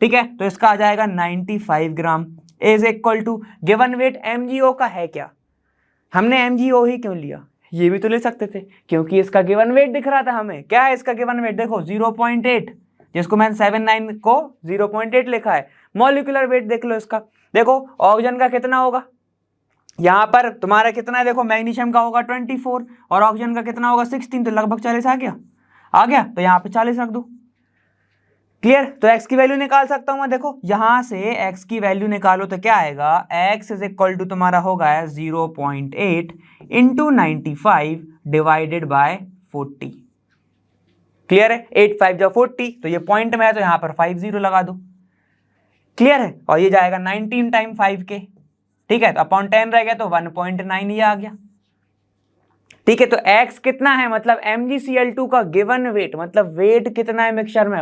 ठीक है। तो इसका आ जाएगा 95 gram, is equal to given weight MgO का है क्या, हमने MgO ही क्यों लिया, ये भी तो ले सकते थे क्योंकि इसका गिवन वेट दिख रहा था हमें। क्या है इसका गिवन वेट, देखो 0.8, जिसको मैंने 79 को 0.8 लिखा है। मॉलिक्यूलर वेट देख लो इसका, देखो ऑक्सीजन का कितना होगा, यहाँ पर तुम्हारा कितना है, देखो मैग्नीशियम का होगा 24 और ऑक्सीजन का कितना होगा 16, तो लगभग 40 आ गया, तो यहाँ पे 40 रख दो। क्लियर, तो x की वैल्यू निकाल सकता हूं मैं, देखो यहां से x की वैल्यू निकालो तो क्या आएगा, x इज इक्वल टू तुम्हारा होगा 0.8 इंटू 95 डिवाइडेड बाय 40। क्लियर है, 8 5 जा 40, तो ये पॉइंट में है तो यहाँ पर 50 लगा दो। क्लियर है, और ये जाएगा 19 टाइम 5 के, ठीक है, तो अपॉन 10 रह गया तो 1.9 ये आ गया। ठीक है, तो x कितना है, मतलब MgCl2 का गिवन वेट, मतलब वेट कितना है मिक्सचर में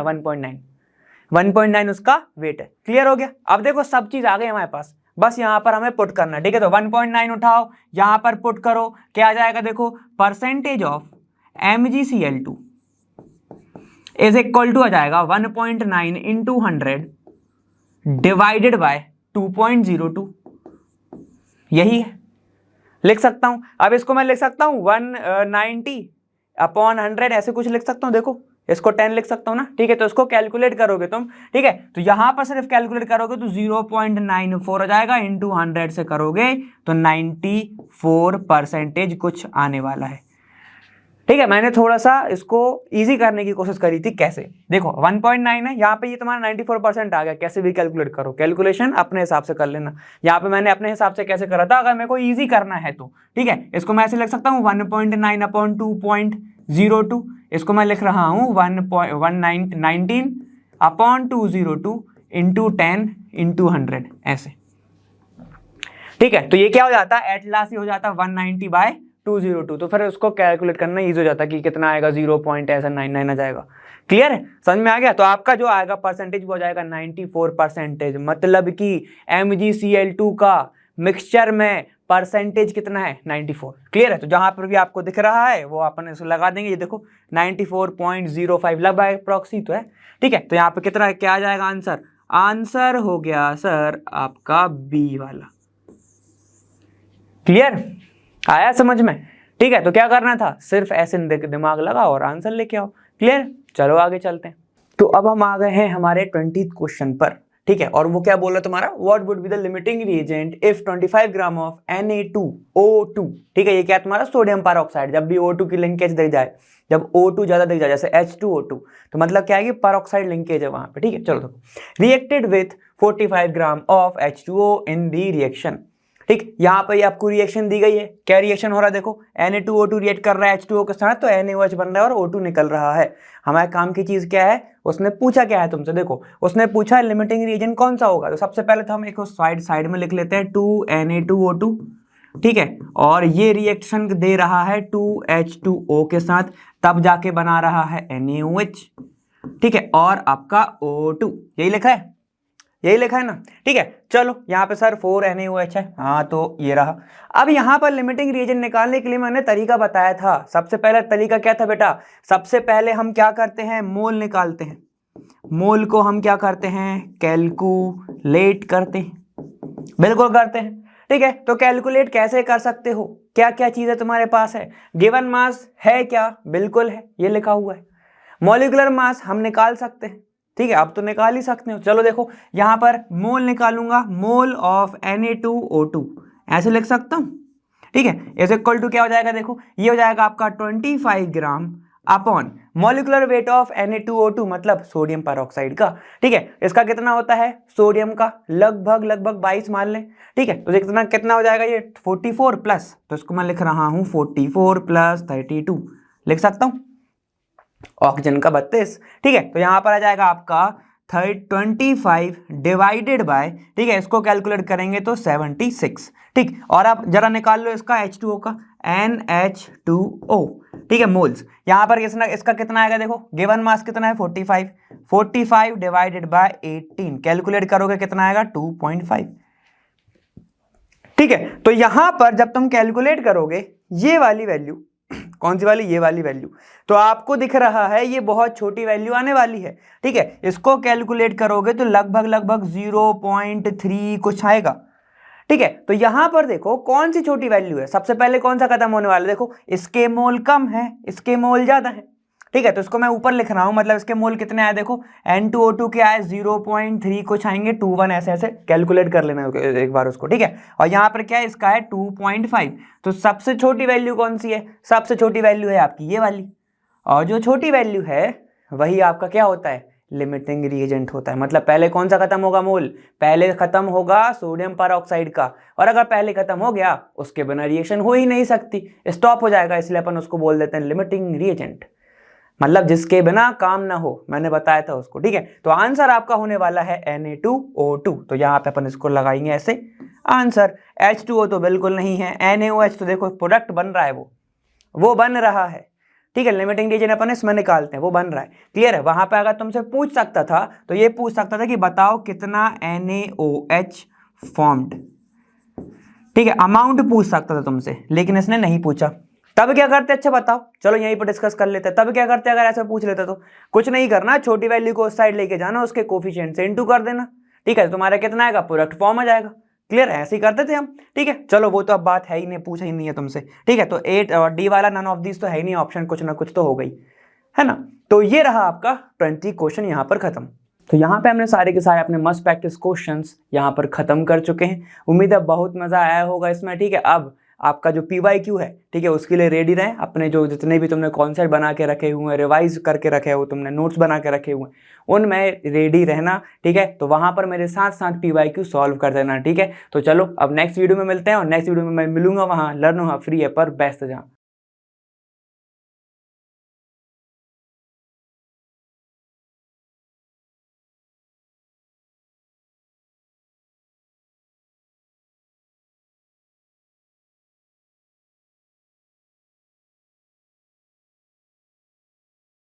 1.9 उसका वेट है। क्लियर हो गया, अब देखो सब चीज आ गई हमारे पास, बस यहाँ पर हमें पुट करना है। ठीक है, तो 1.9 उठाओ, यहाँ पर पुट करो, क्या आ जाएगा, देखो percentage of MgCl2 is equal to आ जाएगा 1.9 इंटू 100 डिवाइडेड बाय 2.02, यही है, लिख सकता हूं। अब इसको मैं लिख सकता हूं 190 अपॉन 100, ऐसे कुछ लिख सकता हूं, देखो इसको 10 लिख सकता हूं ना। ठीक है, तो इसको कैलकुलेट करोगे तुम, ठीक है, तो यहां पर सिर्फ कैलकुलेट करोगे तो 0.94 आ जाएगा, इंटू 100 से करोगे तो 94% कुछ आने वाला है। ठीक है, मैंने थोड़ा सा इसको इजी करने की कोशिश करी थी, कैसे, देखो 1.9 है, यहाँ पे ये तुम्हारा 94% आ गया, कैसे भी कैलकुलेट करो, कैलकुलेशन अपने हिसाब से कर लेना। यहाँ पे मैंने अपने हिसाब से कैसे करा था, अगर मेरे को इजी करना है तो, ठीक है, इसको मैं ऐसे लिख सकता हूँ 1.9 अपॉन 2.02, इसको मैं लिख रहा हूँ 119 अपॉन 202 इंटू 10 इंटू 100, ऐसे। ठीक है, तो ये क्या हो जाता है, एट लास्ट ये हो जाता है 190/202, तो फिर उसको कैलकुलेट करना इजी हो जाता है कि कितना आएगा, 0.99 आ जाएगा। क्लियर है, समझ में आ गया, तो आपका जो आएगा परसेंटेज वो जाएगा 94%, मतलब कि MgCl2 का मिक्सचर में परसेंटेज कितना है 94। क्लियर है, तो जहां पर भी आपको दिख रहा है वो अपन इसको लगा देंगे, ये देखो 94.05 लगभग अप्रॉक्सी तो है। ठीक है, तो यहाँ पे कितना क्या आ जाएगा आंसर, आंसर हो गया सर आपका बी वाला। क्लियर, आया समझ में। ठीक है, तो क्या करना था, सिर्फ ऐसे दिमाग लगाओ और आंसर लेके आओ। क्लियर, चलो आगे चलते हैं। तो अब हम आ गए हैं हमारे 20th क्वेश्चन पर। ठीक है, और वो क्या बोला तुम्हारा, what would be the limiting reagent if 25 ग्राम ऑफ Na2O2। ठीक है, ये क्या तुम्हारा सोडियम परऑक्साइड, जब भी O2 की लिंकेज दिख जाए, जब O2 ज्यादा दिख जाए, जैसे H2O2, तो मतलब क्या है कि परऑक्साइड लिंकेज है वहां पे। ठीक है, चलो देखो, reacted with 45 gram of H2O in the reaction. ठीक, यहाँ पे आपको रिएक्शन दी गई है, क्या रिएक्शन हो रहा है, देखो Na2O2 रिएक्ट कर रहा है H2O के साथ, तो NaOH बन रहा है और O2 निकल रहा है। हमारे काम की चीज क्या है, उसने पूछा क्या है तुमसे, देखो उसने पूछा लिमिटिंग रिएजेंट कौन सा होगा, तो सबसे पहले तो हम एक साइड में लिख लेते हैं 2Na2O2। ठीक है, और ये रिएक्शन दे रहा है 2H2O के साथ, तब जाके बना रहा है NaOH। ठीक है, और आपका O2, यही लिखा है, यही लिखा है ना। ठीक है, चलो यहाँ पे सर 4NaOH है, हाँ तो ये रहा। अब यहाँ पर लिमिटिंग रिएजेंट निकालने के लिए मैंने तरीका बताया था। सबसे पहला तरीका क्या था बेटा, सबसे पहले हम क्या करते हैं, मोल निकालते हैं। मोल को हम क्या करते हैं, कैलकुलेट करते हैं, बिल्कुल करते हैं। ठीक है, तो कैलकुलेट कैसे कर सकते हो, क्या क्या चीजें तुम्हारे पास है, गिवन मास है क्या, बिल्कुल है, ये लिखा हुआ है। मॉलिक्यूलर मास हम निकाल सकते हैं, ठीक है, आप तो निकाल ही सकते हो। चलो देखो यहां पर मोल निकालूंगा, मोल ऑफ Na2O2 ऐसे लिख सकता हूं। ठीक है, इज इक्वल टू क्या हो जाएगा, देखो ये हो जाएगा आपका 25 ग्राम upon molecular weight of Na2O2, मतलब सोडियम परऑक्साइड का। ठीक है, इसका कितना होता है, सोडियम का लगभग 22 मान लें। ठीक है, तो कितना हो जाएगा ये 44 प्लस, तो इसको मैं लिख रहा हूं 44 + 32 लिख सकता हूं, ऑक्सीजन का 32। ठीक है, तो यहां पर आ जाएगा आपका 25 डिवाइडेड बाय, ठीक है, इसको कैलकुलेट करेंगे तो 76। ठीक, और आप जरा निकाल लो इसका H2O का, NH2O। ठीक है, मोल्स यहां पर इसका कितना आएगा, देखो गिवन मास कितना है 45 डिवाइडेड बाय 18, कैलकुलेट करोगे कितना आएगा 2.5। ठीक है, तो यहां पर जब तुम कैलकुलेट करोगे ये वाली वैल्यू कौन सी वाली, ये वाली वैल्यू। तो आपको दिख रहा है ये बहुत छोटी वैल्यू आने वाली है, ठीक है। इसको कैलकुलेट करोगे तो लगभग 0.3 कुछ आएगा, ठीक है। तो यहां पर देखो कौन सी छोटी वैल्यू है, सबसे पहले कौन सा खत्म होने वाला है, देखो इसके मोल कम है, इसके मोल ज्यादा है, ठीक है। तो इसको मैं ऊपर लिख रहा हूं, मतलब इसके मोल कितने आए, देखो N2O2 के आए 0.3 कुछ आएंगे, 21 ऐसे ऐसे कैलकुलेट कर लेना एक बार उसको, ठीक है। और यहाँ पर क्या है, इसका है 2.5। तो सबसे छोटी वैल्यू कौन सी है, सबसे छोटी वैल्यू है आपकी ये वाली, और जो छोटी वैल्यू है वही आपका क्या होता है, लिमिटिंग रिएजेंट होता है। मतलब पहले कौन सा खत्म होगा मोल, पहले खत्म होगा सोडियम परऑक्साइड का, और अगर पहले खत्म हो गया उसके बिना रिएक्शन हो ही नहीं सकती, स्टॉप हो जाएगा, इसलिए अपन उसको बोल देते हैं लिमिटिंग रिएजेंट, मतलब जिसके बिना काम ना हो, मैंने बताया था उसको, ठीक है। तो आंसर आपका होने वाला है Na2O2। तो यहाँ पे अपन इसको लगाएंगे ऐसे आंसर। H2O तो बिल्कुल नहीं है, NaOH तो देखो प्रोडक्ट बन रहा है, वो बन रहा है, ठीक है। लिमिटिंग रीजन अपन इसमें निकालते हैं, वो बन रहा है, क्लियर है। वहां पे अगर तुमसे पूछ सकता था तो ये पूछ सकता था कि बताओ कितना NaOH फॉर्म्ड, ठीक है, अमाउंट पूछ सकता था तुमसे, लेकिन इसने नहीं पूछा। तब क्या करते, अच्छा बताओ, चलो यहीं पर डिस्कस कर लेते हैं। तब क्या करते अगर ऐसा पूछ लेते तो, कुछ नहीं करना, छोटी वैल्यू को उस साइड लेके जाना, उसके कोफिशिएंट से इनटू कर देना, ठीक है। तुम्हारा कितना आएगा, प्रोडक्ट फॉर्म आ जाएगा, क्लियर है। ऐसे ही करते थे हम, ठीक है। चलो वो तो अब बात है ही नहीं, पूछा ही नहीं है तुमसे, ठीक है। तो 8 और डी वाला नन ऑफ दिस तो है ही नहीं ऑप्शन, कुछ ना कुछ तो हो गई है ना। तो ये रहा आपका 20 क्वेश्चन यहाँ पर खत्म। तो यहाँ पे हमने सारे के सारे अपने मस्ट प्रैक्टिस क्वेश्चंस यहाँ पर खत्म कर चुके हैं। उम्मीद है बहुत मजा आया होगा इसमें, ठीक है। अब आपका जो PYQ है, ठीक है, उसके लिए रेडी रहें। अपने जो जितने भी तुमने कॉन्सेप्ट बना के रखे हुए हैं, रिवाइज करके रखे हो, तुमने नोट्स बना के रखे हुए हैं, उनमें रेडी रहना, ठीक है। तो वहां पर मेरे साथ साथ PYQ सॉल्व कर देना, ठीक है। तो चलो अब नेक्स्ट वीडियो में मिलते हैं, और नेक्स्ट वीडियो में मैं मिलूंगा वहां लर्न फ्री है पर बेस्ट जहाँ।